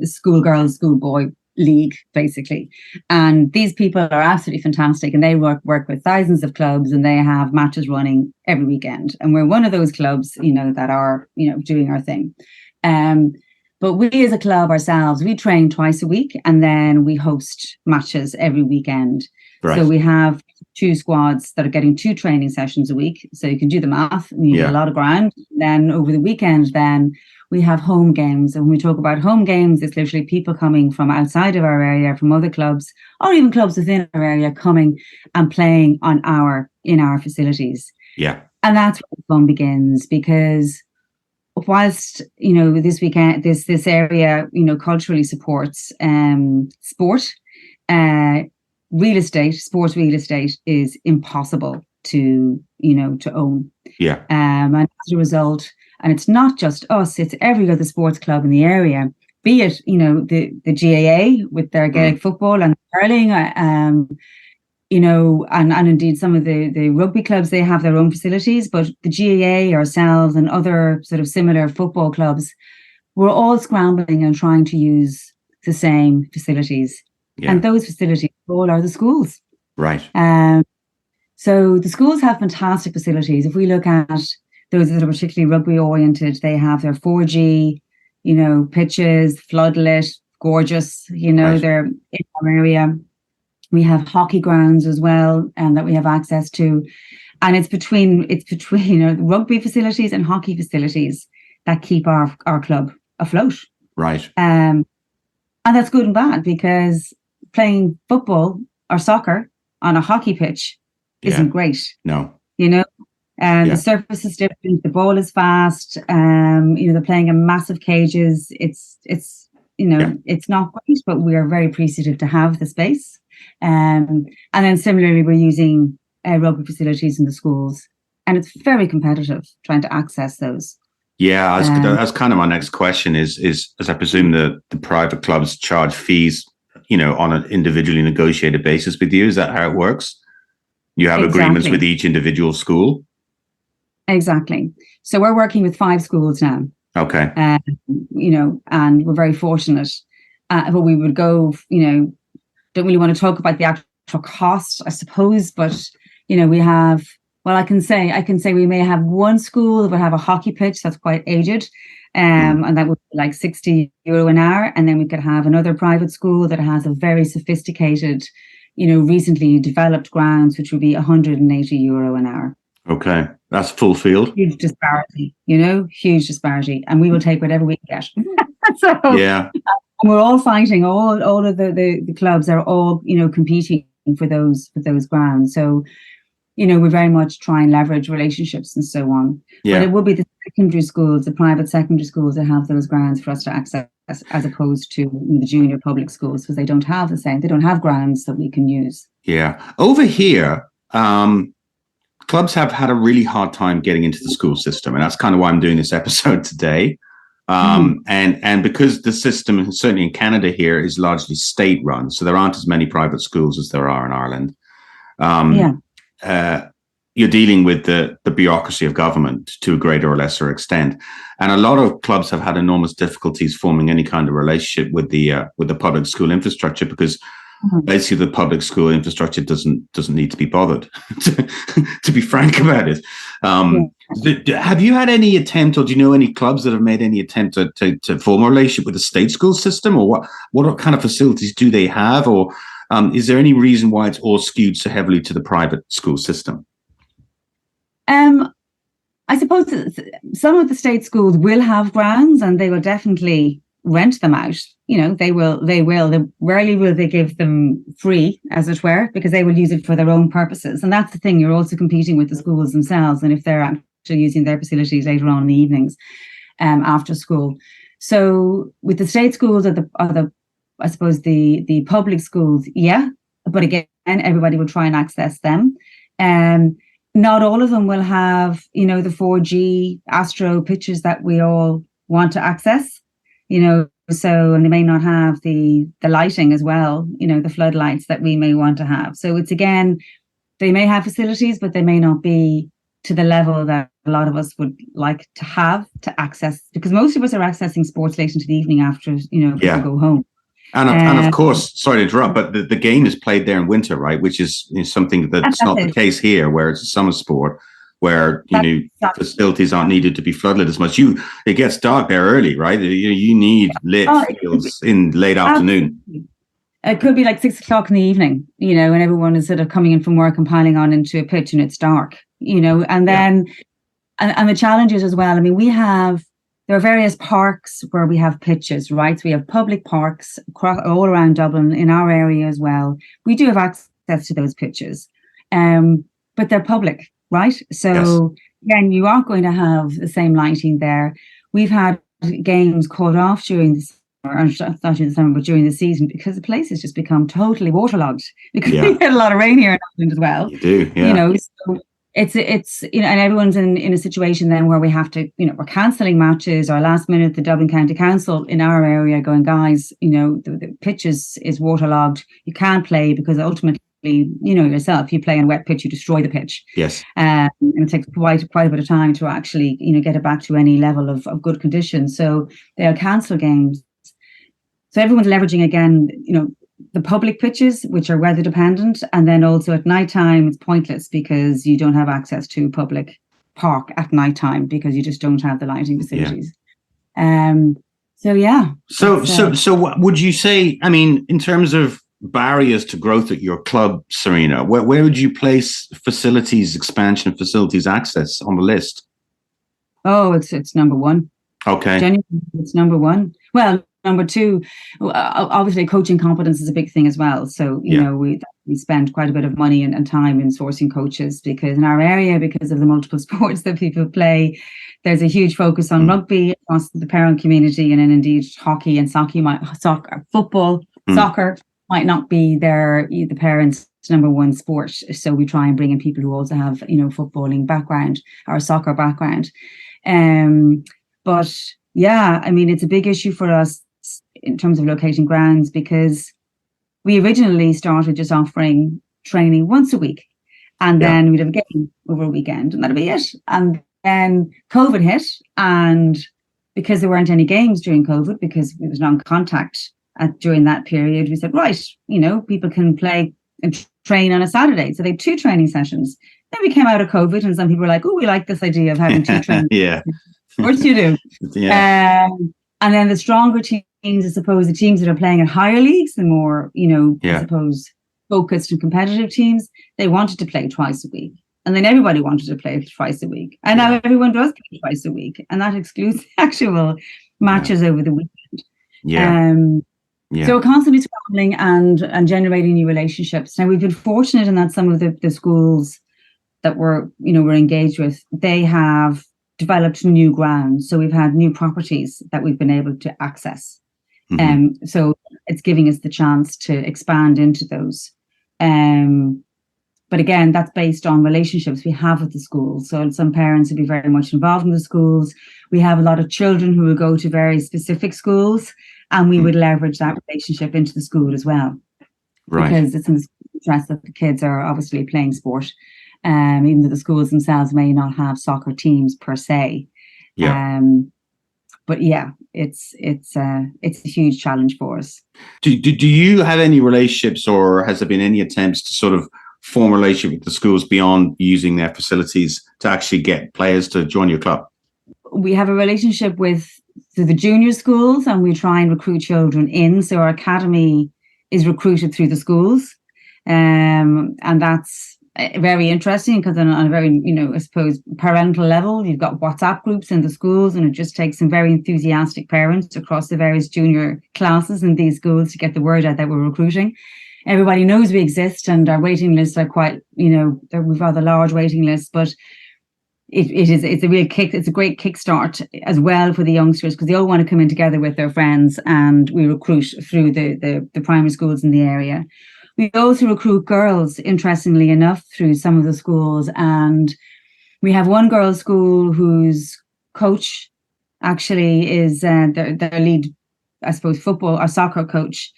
Schoolgirls, Schoolboy League, basically. And these people are absolutely fantastic, and they work with thousands of clubs, and they have matches running every weekend. And we're one of those clubs, that are, doing our thing. But we as a club ourselves, we train twice a week, and then we host matches every weekend. Right. So we have 2 squads that are getting 2 training sessions a week. So you can do the math, and you get a lot of ground. Then over the weekend, then we have home games. And when we talk about home games, it's literally people coming from outside of our area, from other clubs, or even clubs within our area, coming and playing in our facilities. Yeah. And that's where the fun begins, because whilst this weekend, this area culturally supports sport, sports real estate is impossible to own. Yeah. And as a result, and it's not just us, it's every other sports club in the area, be it the GAA with their Gaelic football and hurling, and indeed some of the rugby clubs, they have their own facilities, but the GAA, ourselves, and other sort of similar football clubs, we're all scrambling and trying to use the same facilities. Yeah. And those facilities all are the schools. Right. So the schools have fantastic facilities. If we look at those that are particularly rugby oriented, they have their 4G, pitches, floodlit, gorgeous, right. They're in our area. We have hockey grounds as well, and that we have access to, and it's between rugby facilities and hockey facilities that keep our club afloat. Right. And that's good and bad, because playing football or soccer on a hockey pitch isn't great. No. The surface is different. The ball is fast. They're playing in massive cages. It's not great, but we are very appreciative to have the space. And then similarly, we're using rugby facilities in the schools, and it's very competitive trying to access those. Yeah, that's kind of my next question is as I presume the private clubs charge fees, on an individually negotiated basis with you. Is that how it works? You have agreements with each individual school? Exactly. So we're working with 5 schools now. Okay. And we're very fortunate. But we would go, don't really want to talk about the actual cost, I suppose, but, we have, well, I can say we may have one school that would have a hockey pitch that's quite aged, and that would be like €60 an hour. And then we could have another private school that has a very sophisticated, recently developed grounds, which would be €180 an hour. Okay. That's full field. Huge disparity, huge disparity. And we will take whatever we get. So yeah. We're all fighting, all of the clubs are all, competing for those grounds. So, we very much try and leverage relationships and so on. Yeah. But it will be the secondary schools, the private secondary schools, that have those grounds for us to access, as opposed to the junior public schools, because they don't have they don't have grounds that we can use. Yeah. Over here, clubs have had a really hard time getting into the school system, and that's kind of why I'm doing this episode today. And because the system, certainly in Canada here, is largely state run, so there aren't as many private schools as there are in Ireland. You're dealing with the bureaucracy of government to a greater or lesser extent, and a lot of clubs have had enormous difficulties forming any kind of relationship with the public school infrastructure, because basically the public school infrastructure doesn't need to be bothered, to be frank about it. Have you had any attempt, or do you know any clubs that have made any attempt to form a relationship with the state school system, or what kind of facilities do they have, or is there any reason why it's all skewed so heavily to the private school system? I suppose some of the state schools will have grounds, and they will definitely rent them out. You know, they will. Rarely will they give them free, as it were, because they will use it for their own purposes. And that's the thing. You're also competing with the schools themselves, and if they're actually using their facilities later on in the evenings, after school. So with the state schools, or I suppose the public schools, yeah. But again, everybody will try and access them. Not all of them will have, the 4G Astro pitches that we all want to access, so, and they may not have the lighting as well, the floodlights that we may want to have. So it's, again, they may have facilities, but they may not be to the level that a lot of us would like to have to access, because most of us are accessing sports late into the evening after, people go home. And of course, sorry to interrupt, but the game is played there in winter, right? Which is something that's not the case here, where it's a summer sport, where facilities aren't needed to be floodlit as much. It gets dark there early, right? You need lit fields in late afternoon. It could be like 6 o'clock in the evening, when everyone is sort of coming in from work and piling on into a pitch, and it's dark, and then and the challenges as well. I mean, there are various parks where we have pitches, right? So we have public parks all around Dublin, in our area as well. We do have access to those pitches, but they're public, right? So again, you aren't going to have the same lighting there. We've had games called off during the summer, or not during the summer, but during the season, because the place has just become totally waterlogged, because we get a lot of rain here in Ireland as well. You do, yeah. So it's and everyone's in a situation then where we have to, we're cancelling matches, or last minute the Dublin County Council in our area going, guys, the pitch is waterlogged, you can't play, because ultimately, yourself, you play on a wet pitch, you destroy the pitch. Yes. And it takes quite a bit of time to actually, get it back to any level of good condition. So they'll cancel games. So everyone's leveraging, again, the public pitches, which are weather dependent, and then also at night time it's pointless, because you don't have access to public park at night time, because you just don't have the lighting facilities. So what would you say, I mean, in terms of barriers to growth at your club, Serena, where would you place facilities expansion, facilities access on the list? Oh, it's number one. Okay. Genuinely, it's number one. Well, number two, obviously coaching competence is a big thing as well. So, we spend quite a bit of money and time in sourcing coaches, because in our area, because of the multiple sports that people play, there's a huge focus on rugby across the parent community, and then indeed hockey and football, soccer might not be the parents' number one sport. So we try and bring in people who also have, footballing background or soccer background. But yeah, I mean, it's a big issue for us in terms of locating grounds, because we originally started just offering training once a week, and then we'd have a game over a weekend, and that'd be it. And then COVID hit, and because there weren't any games during COVID, because it was non-contact during that period, we said, right, people can play and train on a Saturday. So they had 2 training sessions. Then we came out of COVID, and some people were like, oh, we like this idea of having 2 training sessions. Of course you do. And then the stronger teams, I suppose, the teams that are playing in higher leagues, the more, I suppose, focused and competitive teams, they wanted to play twice a week. And then everybody wanted to play twice a week. And now everyone does play twice a week. And that excludes the actual matches over the weekend. So we're constantly traveling and generating new relationships. Now, we've been fortunate in that some of the schools that we're engaged with, they have developed new grounds. So we've had new properties that we've been able to access. So it's giving us the chance to expand into those. But again, that's based on relationships we have with the schools. So some parents will be very much involved in the schools. We have a lot of children who will go to very specific schools, and we would leverage that relationship into the school as well. Right. Because it's in the interest that the kids are obviously playing sport. Even though the schools themselves may not have soccer teams per se. But yeah, it's a huge challenge for us. Do you have any relationships, or has there been any attempts to sort of form a relationship with the schools beyond using their facilities to actually get players to join your club? We have a relationship with the junior schools, and we try and recruit children in. So our academy is recruited through the schools. And that's very interesting because on a very, I suppose, parental level, you've got WhatsApp groups in the schools, and it just takes some very enthusiastic parents across the various junior classes in these schools to get the word out that we're recruiting. Everybody knows we exist, and our waiting lists are quite, we've rather large waiting lists, but it's a great kickstart as well for the youngsters, because they all want to come in together with their friends, and we recruit through the primary schools in the area. We also recruit girls, interestingly enough, through some of the schools, and we have one girls' school whose coach actually is their lead, I suppose, football or soccer coach.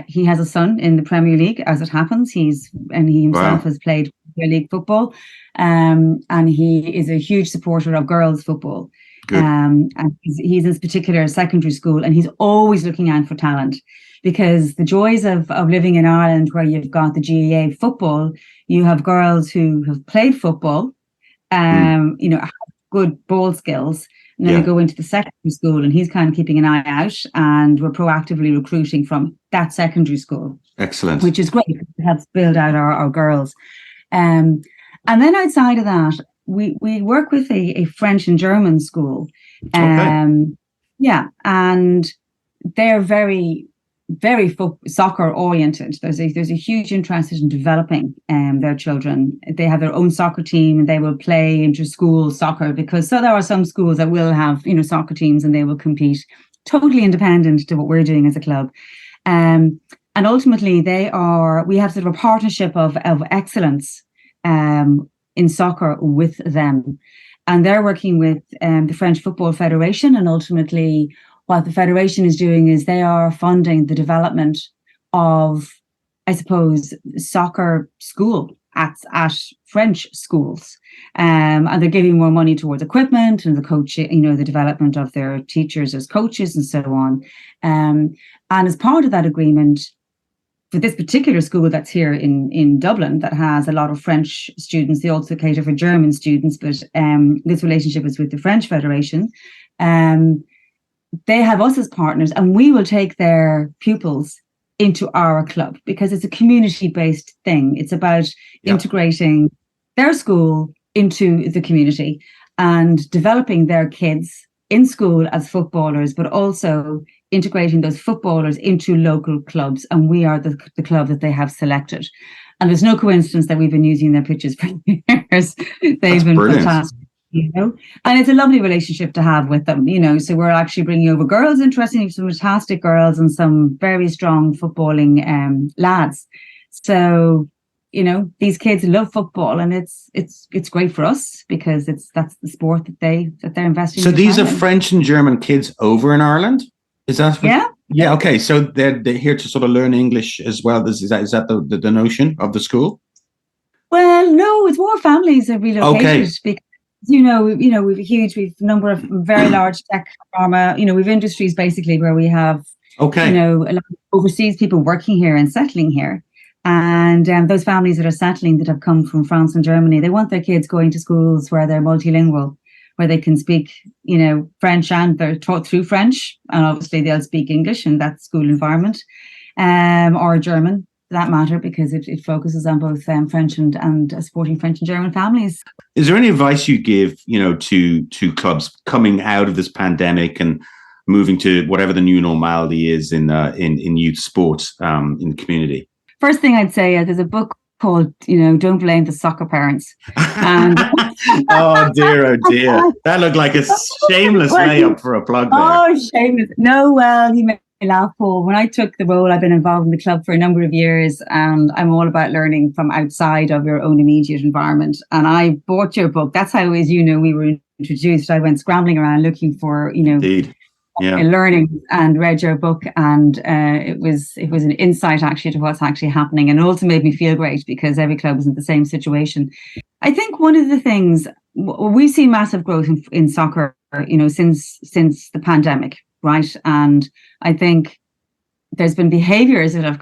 He has a son in the Premier League, as it happens. He himself has played Premier League football, and he is a huge supporter of girls' football. And he's in this particular secondary school, and he's always looking out for talent, because the joys of living in Ireland, where you've got the GAA football, you have girls who have played football, have good ball skills, and then they go into the secondary school, and he's kind of keeping an eye out, and we're proactively recruiting from that secondary school. Excellent. Which is great. It helps build out our girls. And then outside of that, we work with a French and German school. And they're very, very soccer oriented. There's a huge interest in developing their children. They have their own soccer team, and they will play inter-school soccer, because there are some schools that will have soccer teams, and they will compete totally independent to what we're doing as a club. And ultimately, we have sort of a partnership of excellence in soccer with them, and they're working with the French Football Federation, and ultimately what the Federation is doing is they are funding the development of, I suppose, soccer school at French schools. And they're giving more money towards equipment and the coaching, the development of their teachers as coaches and so on. And as part of that agreement, for this particular school that's here in Dublin, that has a lot of French students, they also cater for German students, but this relationship is with the French Federation. They have us as partners, and we will take their pupils into our club, because it's a community-based thing. It's about integrating their school into the community and developing their kids in school as footballers, but also integrating those footballers into local clubs. And we are the club that they have selected. And there's no coincidence that we've been using their pitches for years. They've been fantastic. And it's a lovely relationship to have with them, so we're actually bringing over girls, interestingly, some fantastic girls and some very strong footballing lads. So, these kids love football, and it's great for us, because that's the sport that they're investing in. So these are French and German kids over in Ireland? Is that? Yeah. Okay. So they're here to sort of learn English as well. Is that the notion of the school? Well, no, it's more families that relocated. Because we've a number of very large tech, pharma, we've industries basically where we have, a lot of overseas people working here and settling here. And those families that are settling, that have come from France and Germany, they want their kids going to schools where they're multilingual, where they can speak, French, and they're taught through French. And obviously they'll speak English in that school environment, or German, for that matter, because it focuses on both French and supporting French and German families. Is there any advice you give, to clubs coming out of this pandemic and moving to whatever the new normality is in youth sports in the community? First thing I'd say is there's a book called, Don't Blame the Soccer Parents. And oh dear. That looked like a shameless layup for a plug there. Oh, shameless. No, well, you may laugh, Paul. When I took the role, I've been involved in the club for a number of years, and I'm all about learning from outside of your own immediate environment. And I bought your book. That's how, as we were introduced. I went scrambling around looking for, Indeed. Learning, and read your book, and it was an insight actually to what's actually happening, and it also made me feel great, because every club is in the same situation. I think one of the things, we've seen massive growth in soccer, since the pandemic, right? And I think there's been behaviours that have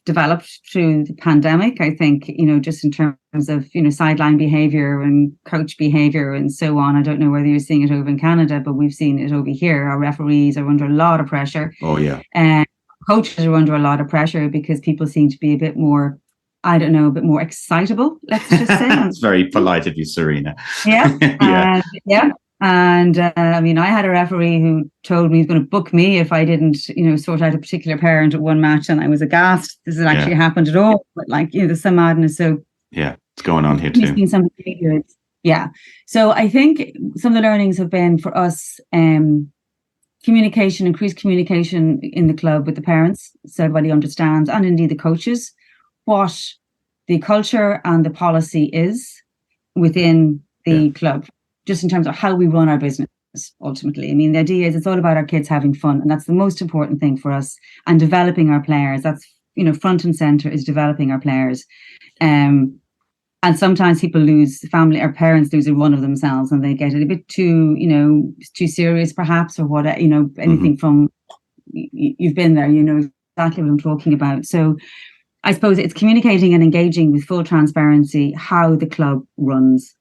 developed through the pandemic. I think, just in terms of, sideline behaviour and coach behaviour and so on. I don't know whether you're seeing it over in Canada, but we've seen it over here. Our referees are under a lot of pressure. Oh, yeah. And coaches are under a lot of pressure because people seem to be a bit more, a bit more excitable, let's just say. That's very polite of you, Serena. Yeah. Yeah. And I had a referee who told me he's going to book me if I didn't, sort out a particular parent at one match, and I was aghast. This has actually happened at all, but there's some madness. So yeah, it's going on here too. Seen some behaviors. Yeah. So I think some of the learnings have been for us communication, increased communication in the club with the parents, so everybody understands, and indeed the coaches, what the culture and the policy is within the club. Just in terms of how we run our business, ultimately. The idea is it's all about our kids having fun, and that's the most important thing for us, and developing our players. That's, front and center is developing our players. And sometimes people our parents lose a run of themselves, and they get it a bit too, too serious perhaps, or what, anything from, you've been there, exactly what I'm talking about. So I suppose it's communicating and engaging with full transparency how the club runs.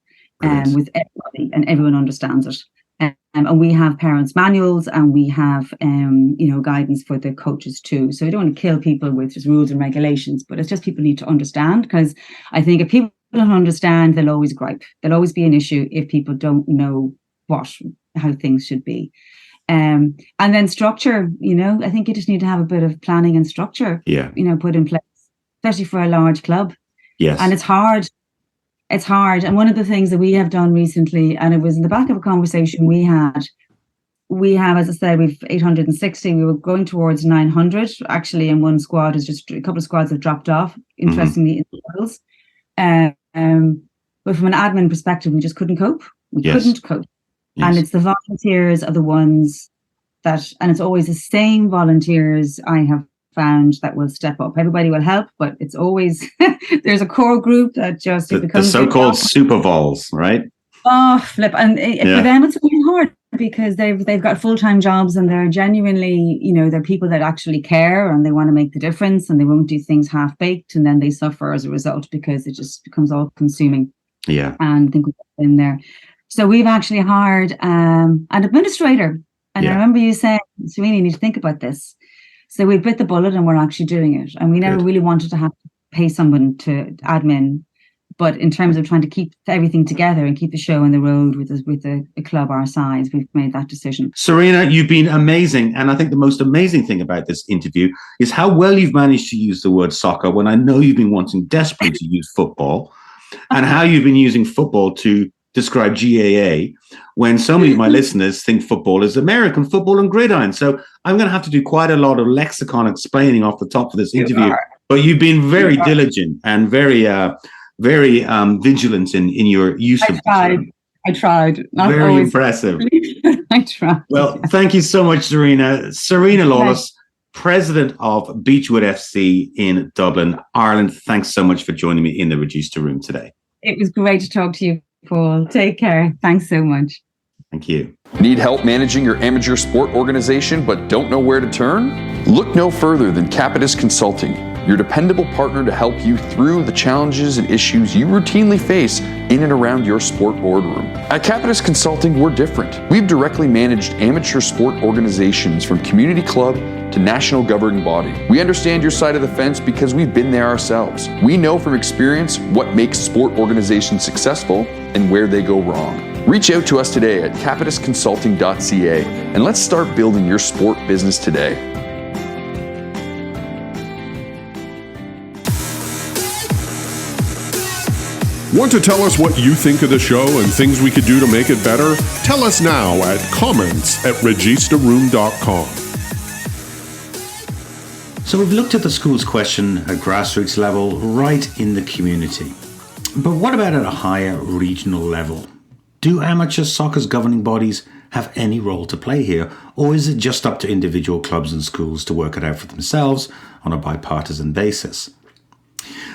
With everybody, and everyone understands it. And we have parents' manuals, and we have, guidance for the coaches too. So we don't want to kill people with just rules and regulations, but it's just people need to understand, because I think if people don't understand, they'll always gripe. There'll always be an issue if people don't know how things should be. And then structure, I think you just need to have a bit of planning and structure, put in place, especially for a large club. Yes. And it's hard. It's hard. And one of the things that we have done recently, and it was in the back of a conversation we have, as I said, we've 860. We were going towards 900. Actually, in one squad, a couple of squads have dropped off, interestingly, in the levels. But from an admin perspective, we just couldn't cope. We couldn't cope. Yes. And it's the volunteers are the ones and it's always the same volunteers I have found that will step up. Everybody will help, but it's always there's a core group that just becomes the so-called super vols, right? Oh, flip! And for them, it's really hard because they've got full-time jobs, and they're genuinely, they're people that actually care, and they want to make the difference, and they won't do things half-baked, and then they suffer as a result because it just becomes all-consuming. Yeah, and I think we've been there. So we've actually hired an administrator, and I remember you saying, Serena, you need to think about this. So we bit the bullet, and we're actually doing it. And we never really wanted to have to pay someone to admin. But in terms of trying to keep everything together and keep the show on the road with a club our size, we've made that decision. Serena, you've been amazing. And I think the most amazing thing about this interview is how well you've managed to use the word soccer when I know you've been wanting desperately to use football, and how you've been using football to describe GAA when so many of my listeners think football is American football and gridiron. So I'm going to have to do quite a lot of lexicon explaining off the top of this interview. But you've been very diligent and very vigilant in your use of it. I tried. Not very always. Impressive. I tried. Well, thank you so much, Serena. Serena Lawless, president of Beechwood FC in Dublin, Ireland. Thanks so much for joining me in the Register Room today. It was great to talk to you, Paul. Take care. Thanks so much. Thank you. Need help managing your amateur sport organization but don't know where to turn? Look no further than Capitus Consulting, your dependable partner to help you through the challenges and issues you routinely face in and around your sport boardroom. At Capitus Consulting, we're different. We've directly managed amateur sport organizations from community club to national governing body. We understand your side of the fence because we've been there ourselves. We know from experience what makes sport organizations successful and where they go wrong. Reach out to us today at capitusconsulting.ca and let's start building your sport business today. Want to tell us what you think of the show and things we could do to make it better? Tell us now at comments@registaroom.com. So we've looked at the school's question at grassroots level, right in the community. But what about at a higher regional level? Do amateur soccer's governing bodies have any role to play here, or is it just up to individual clubs and schools to work it out for themselves on a bipartisan basis?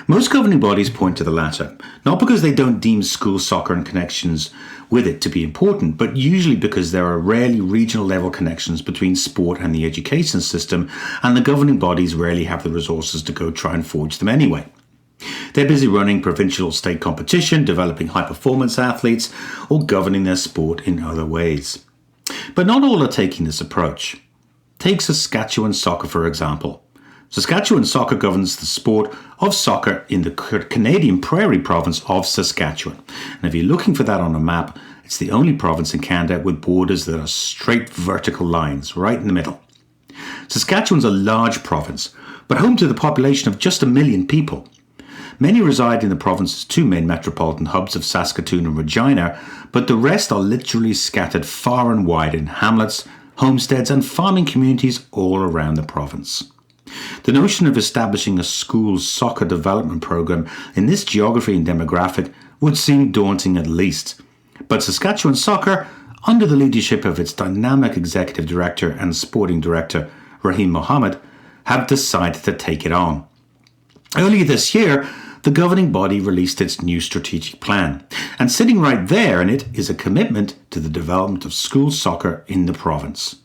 Most governing bodies point to the latter, not because they don't deem school soccer and connections with it to be important, but usually because there are rarely regional level connections between sport and the education system, and the governing bodies rarely have the resources to go try and forge them anyway. They're busy running provincial or state competition, developing high-performance athletes, or governing their sport in other ways. But not all are taking this approach. Take Saskatchewan Soccer, for example. Saskatchewan Soccer governs the sport of soccer in the Canadian Prairie province of Saskatchewan. And if you're looking for that on a map, it's the only province in Canada with borders that are straight vertical lines right in the middle. Saskatchewan's a large province, but home to the population of just 1 million people. Many reside in the province's two main metropolitan hubs of Saskatoon and Regina, but the rest are literally scattered far and wide in hamlets, homesteads and farming communities all around the province. The notion of establishing a school soccer development program in this geography and demographic would seem daunting at least. But Saskatchewan Soccer, under the leadership of its dynamic executive director and sporting director, Rahim Mohammed, have decided to take it on. Earlier this year, the governing body released its new strategic plan, and sitting right there in it is a commitment to the development of school soccer in the province.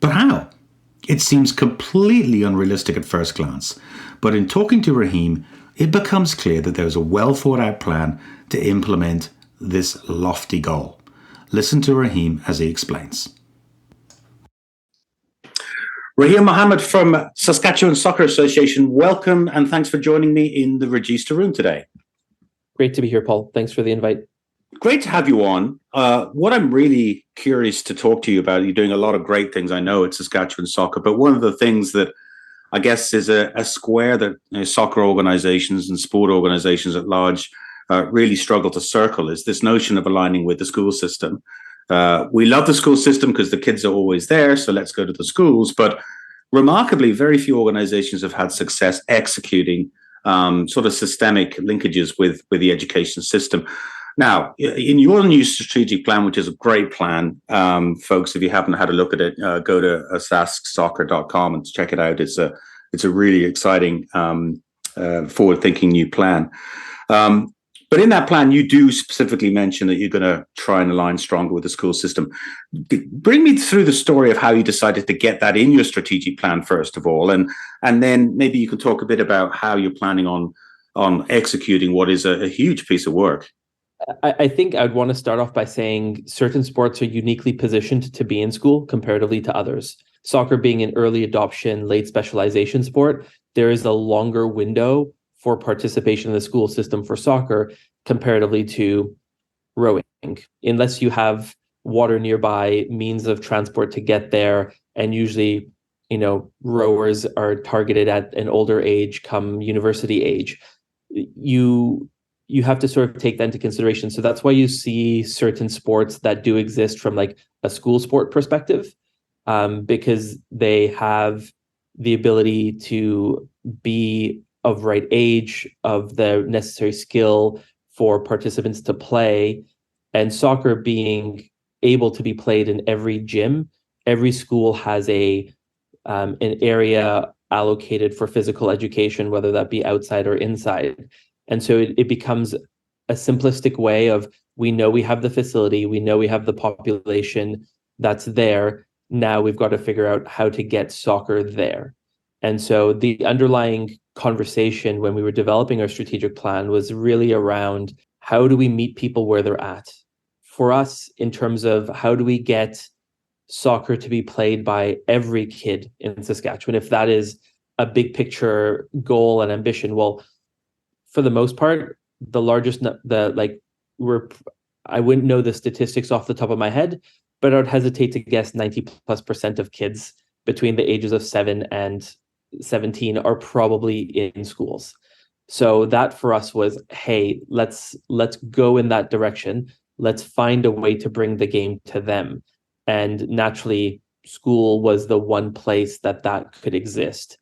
But how? It seems completely unrealistic at first glance, but in talking to Rahim, it becomes clear that there is a well thought out plan to implement this lofty goal. Listen to Rahim as he explains. Rahim Mohammed from Saskatchewan Soccer Association, welcome and thanks for joining me in the Register room today. Great to be here, Paul. Thanks for the invite. Great to have you on. What I'm really curious to talk to you about, you're doing a lot of great things, I know, at Saskatchewan Soccer, but one of the things that I guess is a square that soccer organizations and sport organizations at large really struggle to circle is this notion of aligning with the school system. We love the school system because the kids are always there, so let's go to the schools. But remarkably, very few organizations have had success executing sort of systemic linkages with the education system. Now, in your new strategic plan, which is a great plan, folks, if you haven't had a look at it, go to sasksoccer.com and check it out. It's a really exciting, forward-thinking new plan. But in that plan, you do specifically mention that you're going to try and align stronger with the school system. Bring me through the story of how you decided to get that in your strategic plan, first of all, and then maybe you can talk a bit about how you're planning on executing what is a huge piece of work. I think I'd want to start off by saying certain sports are uniquely positioned to be in school comparatively to others. Soccer being an early adoption, late specialization sport, there is a longer window for participation in the school system for soccer comparatively to rowing. Unless you have water nearby, means of transport to get there, and usually, rowers are targeted at an older age, come university age. You have to sort of take that into consideration. So that's why you see certain sports that do exist from like a school sport perspective, because they have the ability to be of right age, of the necessary skill for participants to play, and soccer being able to be played in every gym. Every school has an area allocated for physical education, whether that be outside or inside. And so it becomes a simplistic way of, we know we have the facility, we know we have the population that's there. Now we've got to figure out how to get soccer there. And so the underlying conversation when we were developing our strategic plan was really around, how do we meet people where they're at? For us, in terms of how do we get soccer to be played by every kid in Saskatchewan, if that is a big picture goal and ambition, well, for the most part, the largest, I wouldn't know the statistics off the top of my head, but I would hesitate to guess 90+% of kids between the ages of 7 and 17 are probably in schools. So that for us was, hey, let's go in that direction. Let's find a way to bring the game to them. And naturally, school was the one place that could exist.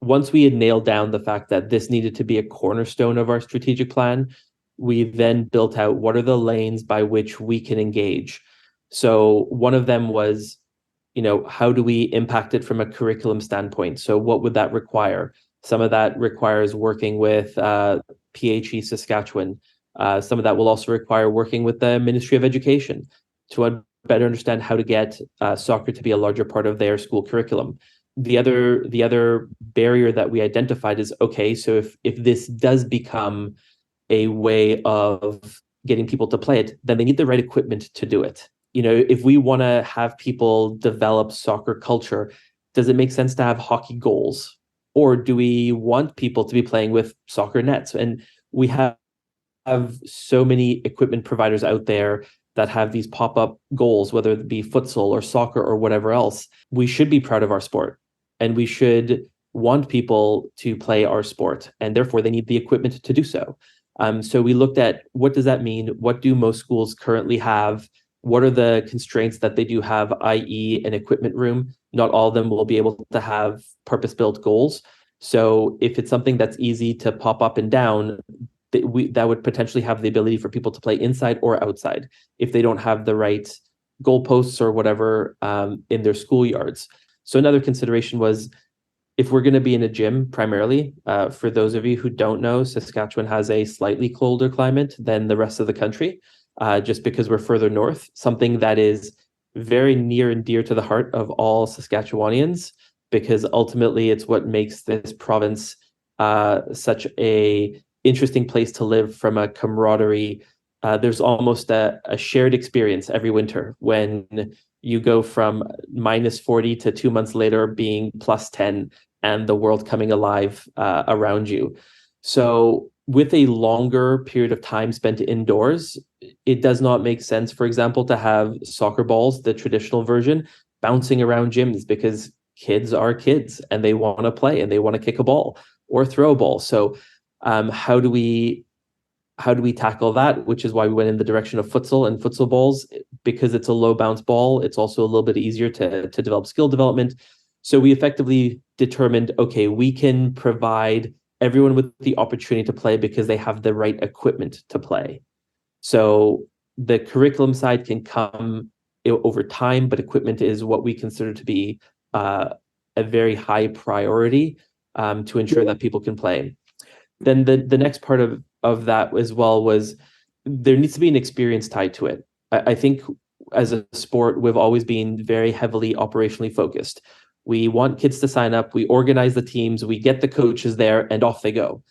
Once we had nailed down the fact that this needed to be a cornerstone of our strategic plan, we then built out what are the lanes by which we can engage. So one of them was, how do we impact it from a curriculum standpoint? So what would that require? Some of that requires working with PHE Saskatchewan. Some of that will also require working with the Ministry of Education to better understand how to get soccer to be a larger part of their school curriculum. The other barrier that we identified is, okay, so if this does become a way of getting people to play it, then they need the right equipment to do it. If we want to have people develop soccer culture, does it make sense to have hockey goals? Or do we want people to be playing with soccer nets? And we have so many equipment providers out there that have these pop-up goals, whether it be futsal or soccer or whatever else. We should be proud of our sport, and we should want people to play our sport, and therefore they need the equipment to do so. So we looked at, what does that mean? What do most schools currently have? What are the constraints that they do have, i.e. an equipment room? Not all of them will be able to have purpose-built goals. So if it's something that's easy to pop up and down, that would potentially have the ability for people to play inside or outside if they don't have the right goalposts or whatever in their schoolyards. So another consideration was, if we're going to be in a gym primarily, for those of you who don't know, Saskatchewan has a slightly colder climate than the rest of the country, just because we're further north, something that is very near and dear to the heart of all Saskatchewanians, because ultimately it's what makes this province such a interesting place to live from a camaraderie. There's almost a shared experience every winter when you go from -40 to 2 months later being +10 and the world coming alive around you. So with a longer period of time spent indoors, it does not make sense, for example, to have soccer balls, the traditional version, bouncing around gyms, because kids are kids and they want to play and they want to kick a ball or throw a ball. So how do we tackle that? Which is why we went in the direction of futsal and futsal balls, because it's a low bounce ball. It's also a little bit easier to develop skill development. So we effectively determined, okay, we can provide everyone with the opportunity to play because they have the right equipment to play. So the curriculum side can come over time, but equipment is what we consider to be a very high priority to ensure that people can play. Then the next part of that as well was, there needs to be an experience tied to it. I think as a sport, we've always been very heavily operationally focused. We want kids to sign up, we organize the teams, we get the coaches there, and off they go.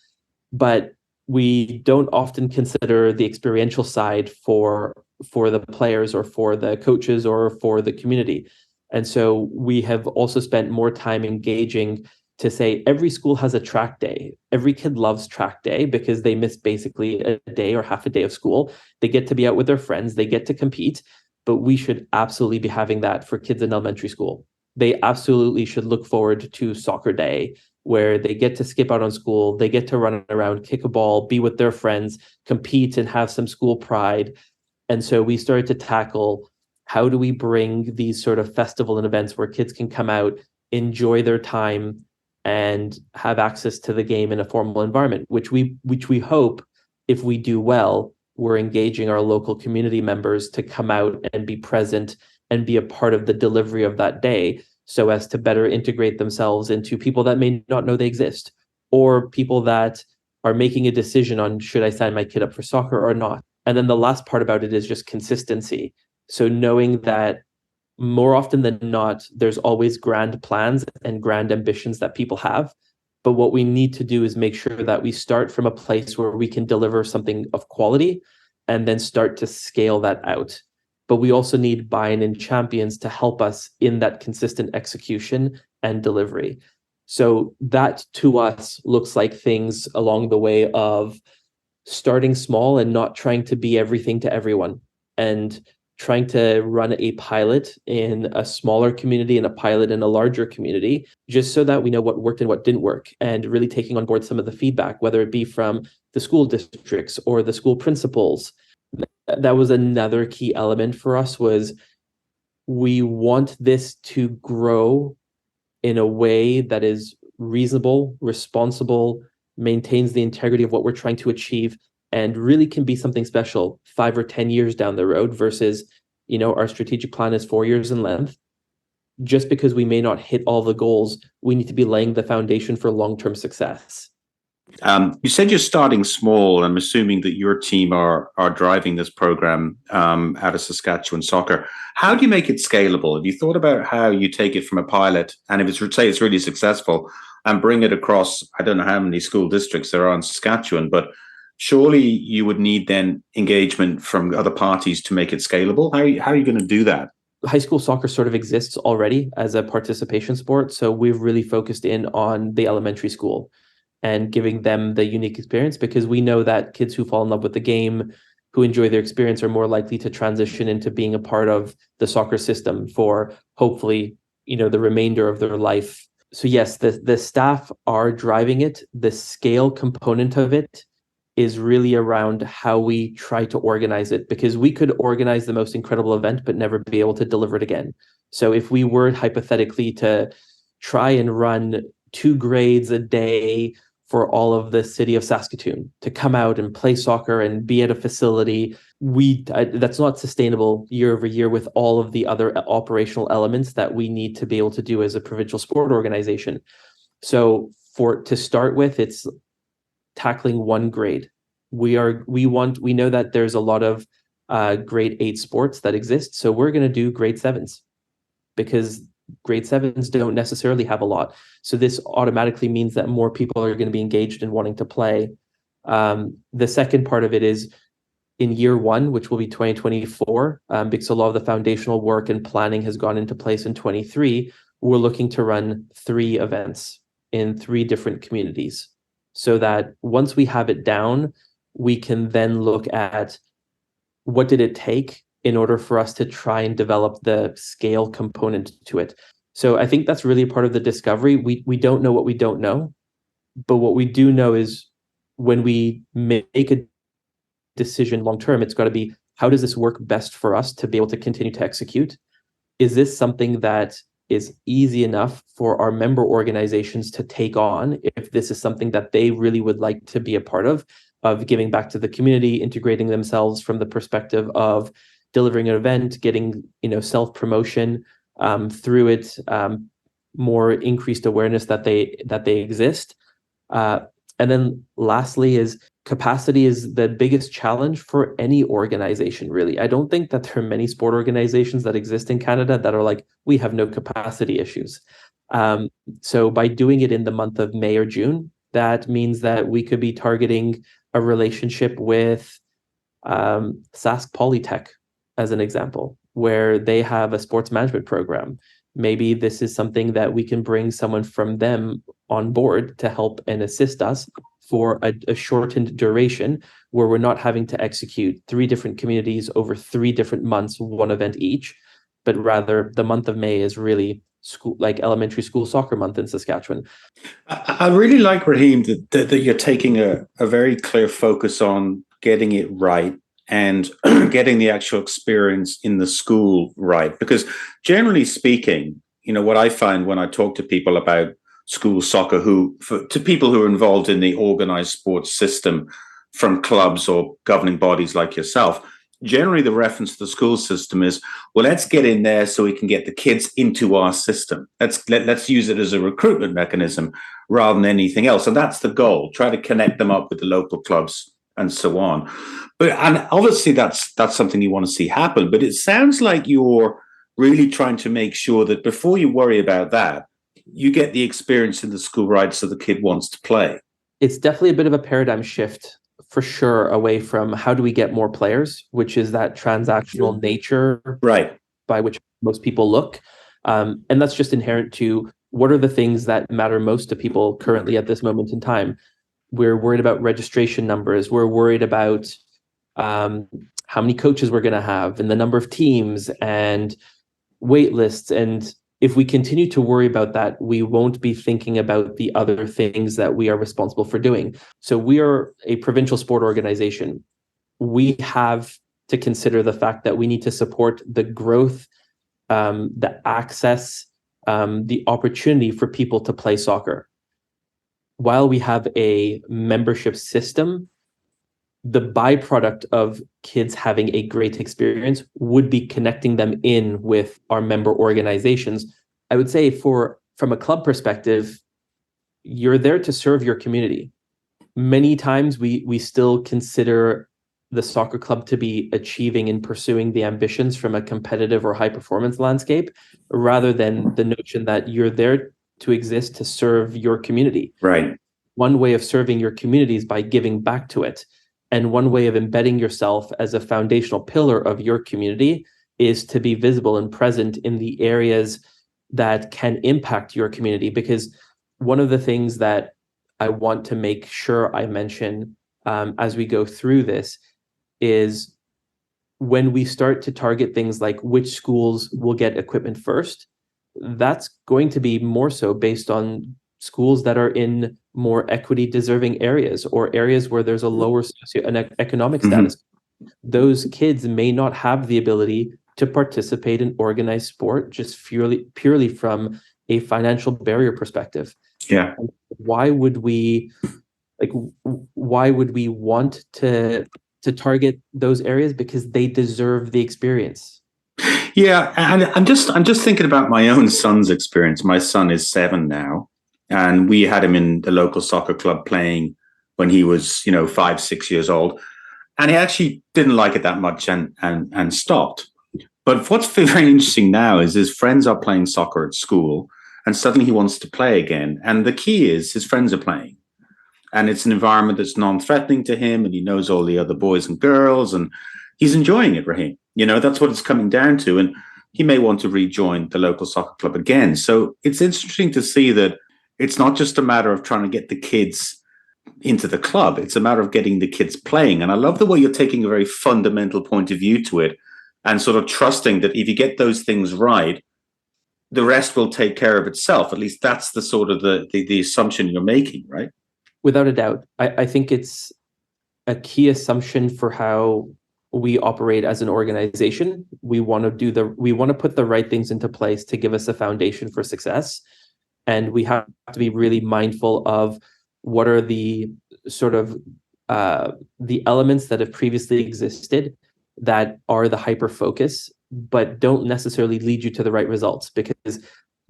But we don't often consider the experiential side for the players or for the coaches or for the community. And so we have also spent more time engaging to say, every school has a track day. Every kid loves track day because they miss basically a day or half a day of school. They get to be out with their friends, they get to compete, but we should absolutely be having that for kids in elementary school. They absolutely should look forward to soccer day, where they get to skip out on school, they get to run around, kick a ball, be with their friends, compete, and have some school pride. And so we started to tackle, how do we bring these sort of festival and events where kids can come out, enjoy their time, and have access to the game in a formal environment, which we hope, if we do well, we're engaging our local community members to come out and be present and be a part of the delivery of that day, so as to better integrate themselves into people that may not know they exist, or people that are making a decision on, should I sign my kid up for soccer or not? And then the last part about it is just consistency. So knowing that more often than not, there's always grand plans and grand ambitions that people have. But what we need to do is make sure that we start from a place where we can deliver something of quality and then start to scale that out. But we also need buy-in and champions to help us in that consistent execution and delivery. So that, to us, looks like things along the way of starting small and not trying to be everything to everyone, and trying to run a pilot in a smaller community and a pilot in a larger community, just so that we know what worked and what didn't work, and really taking on board some of the feedback, whether it be from the school districts or the school principals. That was another key element for us, was we want this to grow in a way that is reasonable, responsible, maintains the integrity of what we're trying to achieve, and really can be something special 5 or 10 years down the road, versus, our strategic plan is 4 years in length. just because we may not hit all the goals, we need to be laying the foundation for long-term success. You said you're starting small. I'm assuming that your team are driving this program out of Saskatchewan Soccer. How do you make it scalable? Have you thought about how you take it from a pilot, and if it's, say it's really successful, and bring it across, I don't know how many school districts there are in Saskatchewan, but surely you would need then engagement from other parties to make it scalable. How are you going to do that? High school soccer sort of exists already as a participation sport. So we've really focused in on the elementary school and giving them the unique experience, because we know that kids who fall in love with the game, who enjoy their experience, are more likely to transition into being a part of the soccer system for hopefully, the remainder of their life. So yes, the staff are driving it. The scale component of it is really around how we try to organize it, because we could organize the most incredible event but never be able to deliver it again. So if we were hypothetically to try and run 2 grades a day for all of the city of Saskatoon to come out and play soccer and be at a facility, that's not sustainable year over year with all of the other operational elements that we need to be able to do as a provincial sport organization. So to start with, it's tackling 1 grade. We know that there's a lot of grade 8 sports that exist, so we're going to do grade 7s, because grade 7s don't necessarily have a lot. So this automatically means that more people are going to be engaged in wanting to play. The second part of it is in year 1, which will be 2024, because a lot of the foundational work and planning has gone into place in 23. We're looking to run 3 events in 3 different communities, so that once we have it down, we can then look at what did it take in order for us to try and develop the scale component to it. So I think that's really part of the discovery. We don't know what we don't know, but what we do know is when we make a decision long term, it's got to be, how does this work best for us to be able to continue to execute? Is this something that is easy enough for our member organizations to take on, if this is something that they really would like to be a part of giving back to the community, integrating themselves from the perspective of delivering an event, getting self-promotion through it, more increased awareness that they exist. And then lastly is capacity is the biggest challenge for any organization, really. I don't think that there are many sport organizations that exist in Canada that are like, we have no capacity issues. So by doing it in the month of May or June, that means that we could be targeting a relationship with Sask Polytech, as an example, where they have a sports management program. Maybe this is something that we can bring someone from them on board to help and assist us for a shortened duration, where we're not having to execute 3 different communities over 3 different months, 1 event each, but rather the month of May is really school, like elementary school soccer month in Saskatchewan. I really like, Raheem, that you're taking a very clear focus on getting it right and getting the actual experience in the school right. Because generally speaking, what I find when I talk to people about school soccer, to people who are involved in the organized sports system from clubs or governing bodies like yourself, generally the reference to the school system is, well, let's get in there so we can get the kids into our system. Let's use it as a recruitment mechanism rather than anything else. And that's the goal, try to connect them up with the local clubs and so on. And obviously that's something you want to see happen. But it sounds like you're really trying to make sure that before you worry about that, you get the experience in the school right so the kid wants to play. It's definitely a bit of a paradigm shift, for sure, away from how do we get more players, which is that transactional nature right by which most people look. And that's just inherent to what are the things that matter most to people currently at this moment in time. We're worried about registration numbers. We're worried about how many coaches we're going to have and the number of teams and wait lists. And if we continue to worry about that, we won't be thinking about the other things that we are responsible for doing. So we are a provincial sport organization. We have to consider the fact that we need to support the growth, the access, the opportunity for people to play soccer. While we have a membership system, the byproduct of kids having a great experience would be connecting them in with our member organizations I would say from a club perspective, you're there to serve your community. Many times we still consider the soccer club to be achieving and pursuing the ambitions from a competitive or high performance landscape, rather than the notion that you're there to exist to serve your community. Right. One way of serving your community is by giving back to it. And one way of embedding yourself as a foundational pillar of your community is to be visible and present in the areas that can impact your community. Because one of the things that I want to make sure I mention as we go through this is when we start to target things like which schools will get equipment first, that's going to be more so based on schools that are in more equity deserving areas or areas where there's a lower socioeconomic status. Those kids may not have the ability to participate in organized sport just purely from a financial barrier perspective. Yeah. Why would we want to target those areas? Because they deserve the experience. Yeah, and I'm just thinking about my own son's experience. My son is 7 now, and we had him in the local soccer club playing when he was, 5, 6 years old, and he actually didn't like it that much and stopped. But what's very interesting now is his friends are playing soccer at school, and suddenly he wants to play again. And the key is his friends are playing, and it's an environment that's non-threatening to him, and he knows all the other boys and girls, and he's enjoying it, Raheem. That's what it's coming down to. And he may want to rejoin the local soccer club again. So it's interesting to see that it's not just a matter of trying to get the kids into the club. It's a matter of getting the kids playing. And I love the way you're taking a very fundamental point of view to it and sort of trusting that if you get those things right, the rest will take care of itself. At least that's the sort of the assumption you're making, right? Without a doubt. I think it's a key assumption for how we operate as an organization. We want to put the right things into place to give us a foundation for success. And we have to be really mindful of what are the sort of the elements that have previously existed that are the hyper focus, but don't necessarily lead you to the right results. Because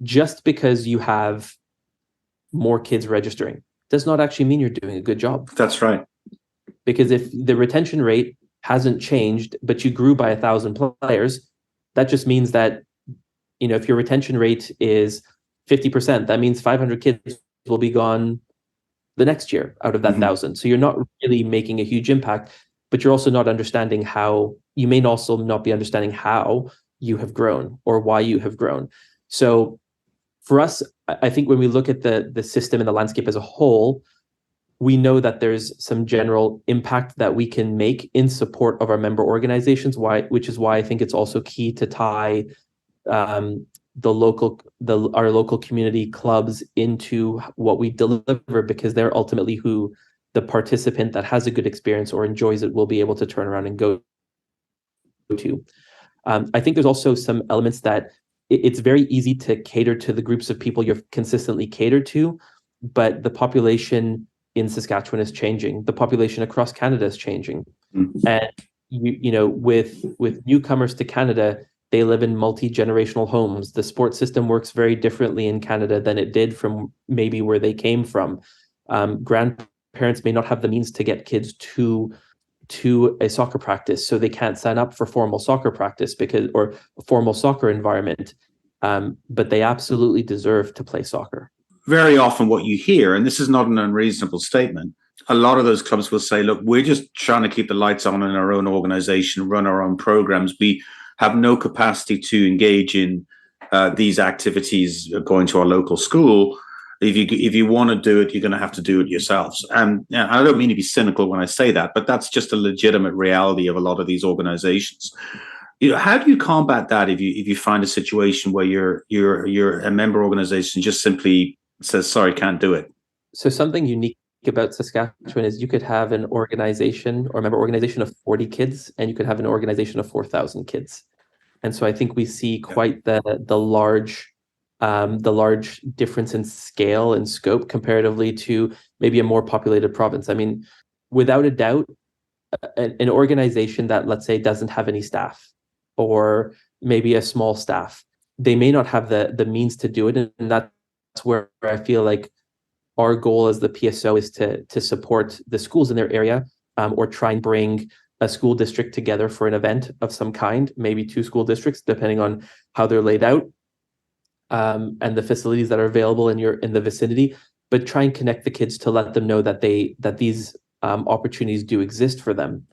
just because you have more kids registering does not actually mean you're doing a good job. That's right. Because if the retention rate hasn't changed, but you grew by 1,000 players, that just means that, if your retention rate is 50%, that means 500 kids will be gone the next year out of that 1,000. So you're not really making a huge impact, but you're also not understanding how you may also not be understanding how you have grown or why you have grown. So for us, I think when we look at the system and the landscape as a whole, we know that there's some general impact that we can make in support of our member organizations, which is why I think it's also key to tie our local community clubs into what we deliver, because they're ultimately who the participant that has a good experience or enjoys it will be able to turn around and go to. I think there's also some elements that it's very easy to cater to the groups of people you've consistently catered to, but the population in Saskatchewan is changing. The population across Canada is changing. And with newcomers to Canada, they live in multi-generational homes. The sports system works very differently in Canada than it did from maybe where they came from. Grandparents may not have the means to get kids to a soccer practice, so they can't sign up for formal soccer practice or a formal soccer environment. But they absolutely deserve to play soccer. Very often what you hear, and this is not an unreasonable statement, a lot of those clubs will say, look, we're just trying to keep the lights on in our own organization, run our own programs. We have no capacity to engage in these activities going to our local school. If you want to do it, you're going to have to do it yourselves. And I don't mean to be cynical when I say that, but that's just a legitimate reality of a lot of these organizations. How do you combat that if you find a situation where you're a member organization just simply says, sorry, can't do it? So something unique about Saskatchewan is you could have an organization or member organization of 40 kids, and you could have an organization of 4,000 kids. And so I think we see quite the large difference in scale and scope comparatively to maybe a more populated province. I mean, without a doubt, an organization that, let's say, doesn't have any staff or maybe a small staff, they may not have the means to do it. And that's where I feel like our goal as the PSO is to support the schools in their area, or try and bring a school district together for an event of some kind, maybe 2 school districts, depending on how they're laid out, and the facilities that are available in the vicinity. But try and connect the kids to let them know that these opportunities do exist for them.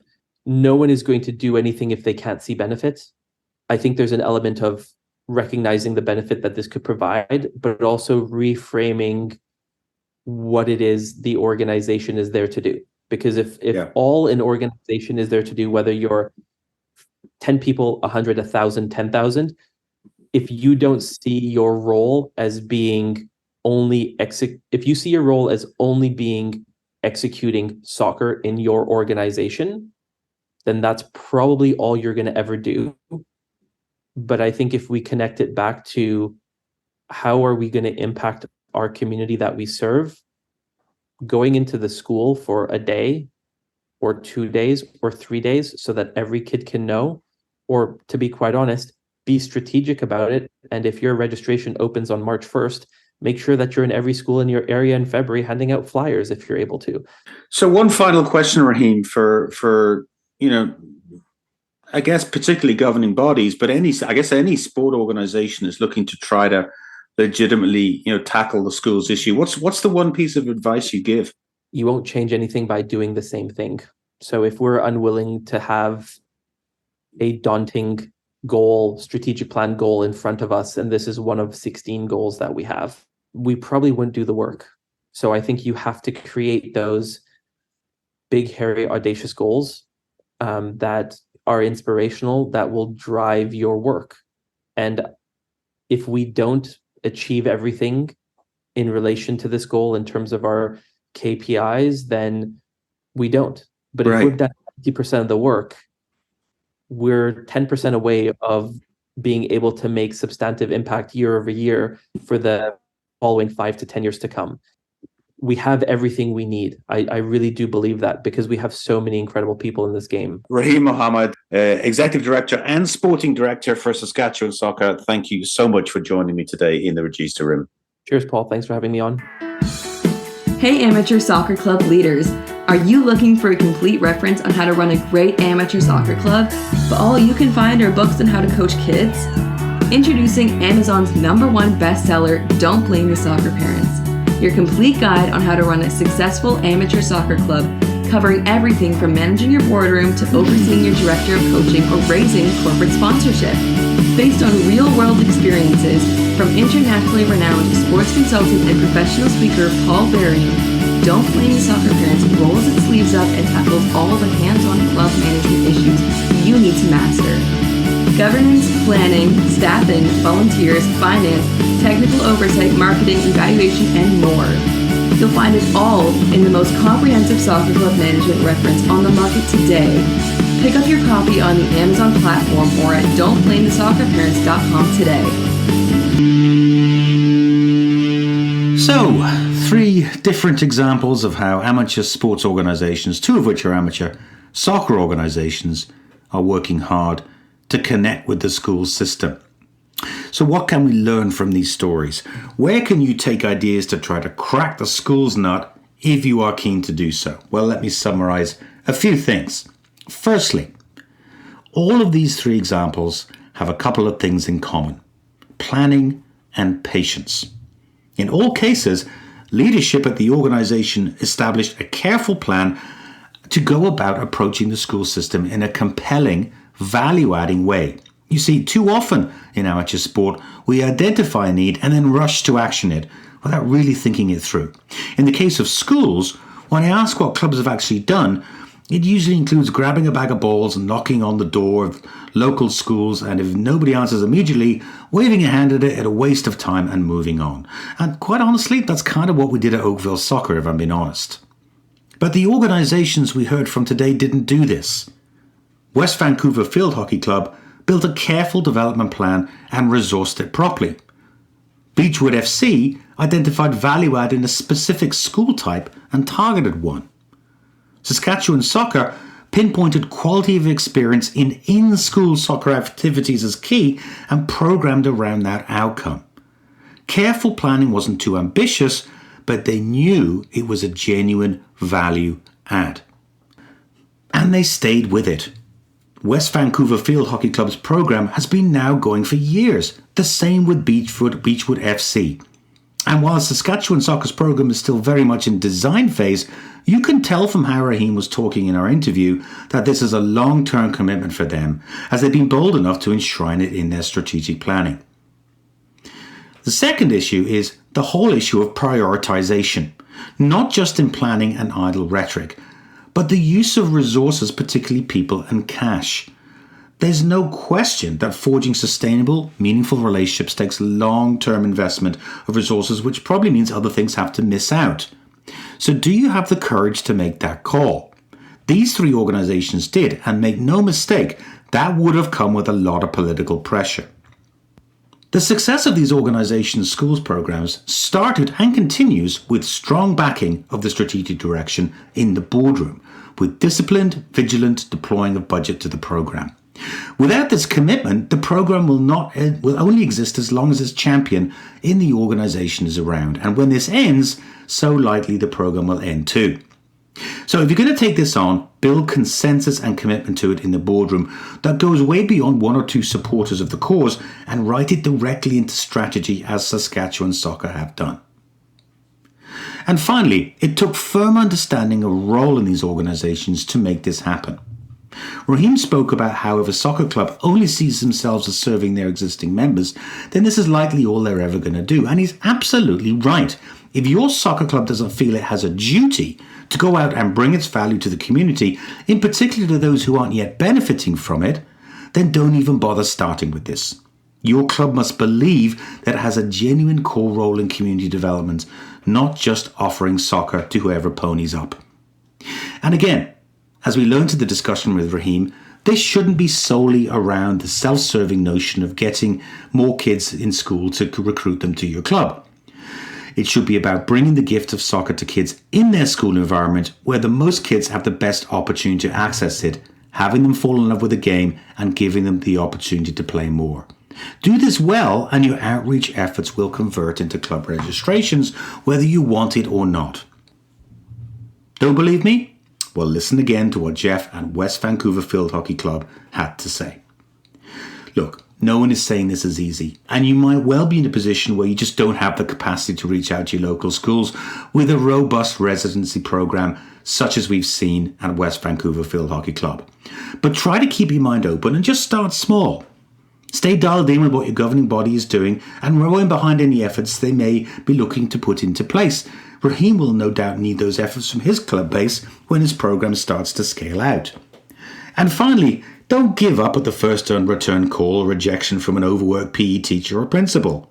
No one is going to do anything if they can't see benefits. I think there's an element of recognizing the benefit that this could provide, but also reframing what it is the organization is there to do. Because if all an organization is there to do, whether you're 10 people, 100, 1,000, 10,000, if you don't see your role as being if you see your role as only being executing soccer in your organization, then that's probably all you're going to ever do. But I think if we connect it back to how are we going to impact our community that we serve, going into the school for a day or 2 days or 3 days so that every kid can know, or to be quite honest, be strategic about it. And if your registration opens on March 1st, make sure that you're in every school in your area in February handing out flyers if you're able to. So one final question, Raheem, for I guess particularly governing bodies, but any sport organization is looking to try to legitimately, tackle the schools issue. What's the one piece of advice you give? You won't change anything by doing the same thing. So if we're unwilling to have a daunting goal, strategic plan goal in front of us, and this is one of 16 goals that we have, we probably wouldn't do the work. So I think you have to create those big, hairy, audacious goals that are inspirational, that will drive your work. And if we don't achieve everything in relation to this goal in terms of our KPIs, then we don't. But if we've done 50% of the work, we're 10% away of being able to make substantive impact year over year for the following 5 to 10 years to come. We have everything we need. I really do believe that, because we have so many incredible people in this game. Raheem Mohammed, Executive Director and Sporting Director for Saskatchewan Soccer, thank you so much for joining me today in the Register Room. Cheers, Paul. Thanks for having me on. Hey, amateur soccer club leaders. Are you looking for a complete reference on how to run a great amateur soccer club, but all you can find are books on how to coach kids? Introducing Amazon's #1 bestseller, Don't Blame Your Soccer Parents. Your complete guide on how to run a successful amateur soccer club, covering everything from managing your boardroom to overseeing your director of coaching or raising corporate sponsorship. Based on real-world experiences from internationally renowned sports consultant and professional speaker Paul Varian, Don't Blame Your Soccer Parents rolls its sleeves up and tackles all the hands-on club management issues you need to master. Governance, planning, staffing, volunteers, finance, technical oversight, marketing, evaluation, and more. You'll find it all in the most comprehensive soccer club management reference on the market today. Pick up your copy on the Amazon platform or at don'tblamethesoccerparents.com today. So, 3 different examples of how amateur sports organisations, 2 of which are amateur soccer organisations, are working hard to connect with the school system. So what can we learn from these stories? Where can you take ideas to try to crack the school's nut if you are keen to do so? Well, let me summarise a few things. Firstly, all of these 3 examples have a couple of things in common: planning and patience. In all cases, leadership at the organisation established a careful plan to go about approaching the school system in a compelling, value-adding way. You see, too often in amateur sport, we identify a need and then rush to action it without really thinking it through. In the case of schools, when I ask what clubs have actually done, it usually includes grabbing a bag of balls and knocking on the door of local schools, and if nobody answers immediately, waving a hand at it at a waste of time and moving on. And quite honestly, that's kind of what we did at Oakville Soccer, if I'm being honest. But the organisations we heard from today didn't do this. West Vancouver Field Hockey Club built a careful development plan and resourced it properly. Beechwood FC identified value add in a specific school type and targeted one. Saskatchewan Soccer pinpointed quality of experience in in-school soccer activities as key and programmed around that outcome. Careful planning wasn't too ambitious, but they knew it was a genuine value add. And they stayed with it. West Vancouver Field Hockey Club's program has been now going for years, the same with Beechwood FC. And while Saskatchewan Soccer's program is still very much in design phase, you can tell from how Raheem was talking in our interview that this is a long-term commitment for them, as they've been bold enough to enshrine it in their strategic planning. The second issue is the whole issue of prioritization, not just in planning and idle rhetoric, but the use of resources, particularly people and cash. There's no question that forging sustainable, meaningful relationships takes long-term investment of resources, which probably means other things have to miss out. So do you have the courage to make that call? These three organizations did, and make no mistake, that would have come with a lot of political pressure. The success of these organizations' schools programs started and continues with strong backing of the strategic direction in the boardroom, with disciplined, vigilant deploying of budget to the program. Without this commitment, the program will only exist as long as its champion in the organization is around. And when this ends, so likely the program will end too. So if you're going to take this on, build consensus and commitment to it in the boardroom that goes way beyond one or two supporters of the cause and write it directly into strategy as Saskatchewan Soccer have done. And finally, it took firm understanding of role in these organizations to make this happen. Raheem spoke about how if a soccer club only sees themselves as serving their existing members, then this is likely all they're ever going to do. And he's absolutely right. If your soccer club doesn't feel it has a duty to go out and bring its value to the community, in particular to those who aren't yet benefiting from it, then don't even bother starting with this. Your club must believe that it has a genuine core role in community development, not just offering soccer to whoever ponies up. And again, as we learned in the discussion with Raheem, this shouldn't be solely around the self-serving notion of getting more kids in school to recruit them to your club. It should be about bringing the gift of soccer to kids in their school environment where the most kids have the best opportunity to access it, having them fall in love with the game and giving them the opportunity to play more. Do this well and your outreach efforts will convert into club registrations whether you want it or not. Don't believe me? Well, listen again to what Jeff and West Vancouver Field Hockey Club had to say. Look, no one is saying this is easy, and you might well be in a position where you just don't have the capacity to reach out to your local schools with a robust residency program such as we've seen at West Vancouver Field Hockey Club. But try to keep your mind open and just start small. Stay dialed in with what your governing body is doing and row in behind any efforts they may be looking to put into place. Raheem will no doubt need those efforts from his club base when his program starts to scale out. And finally, don't give up at the first unreturned call or rejection from an overworked PE teacher or principal.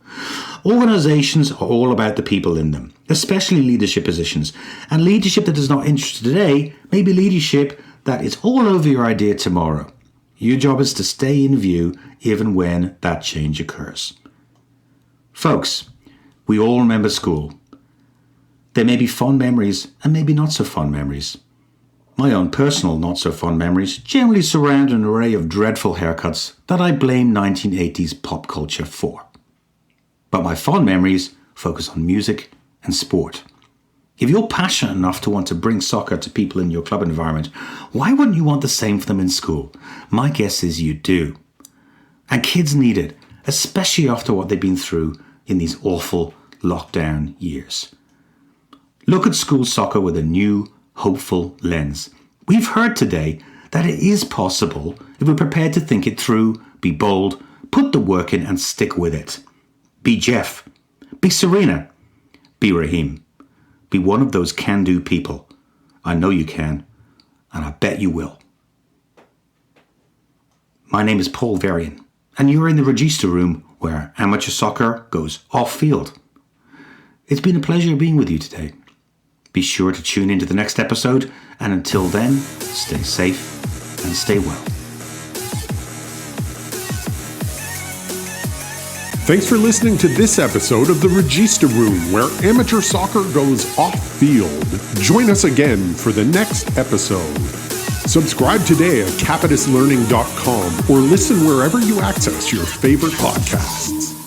Organizations are all about the people in them, especially leadership positions. And leadership that is not interested today may be leadership that is all over your idea tomorrow. Your job is to stay in view even when that change occurs. Folks, we all remember school. There may be fond memories and maybe not so fond memories. My own personal not so fond memories generally surround an array of dreadful haircuts that I blame 1980s pop culture for. But my fond memories focus on music and sport. If you're passionate enough to want to bring soccer to people in your club environment, why wouldn't you want the same for them in school? My guess is you do. And kids need it, especially after what they've been through in these awful lockdown years. Look at school soccer with a new, hopeful lens. We've heard today that it is possible if we're prepared to think it through, be bold, put the work in and stick with it. Be Jeff. Be Serena. Be Raheem. Be one of those can-do people. I know you can, and I bet you will. My name is Paul Varian, and you're in the Register Room where amateur soccer goes off-field. It's been a pleasure being with you today. Be sure to tune into the next episode, and until then, stay safe and stay well. Thanks for listening to this episode of the Register Room, where amateur soccer goes off-field. Join us again for the next episode. Subscribe today at capituslearning.com or listen wherever you access your favorite podcasts.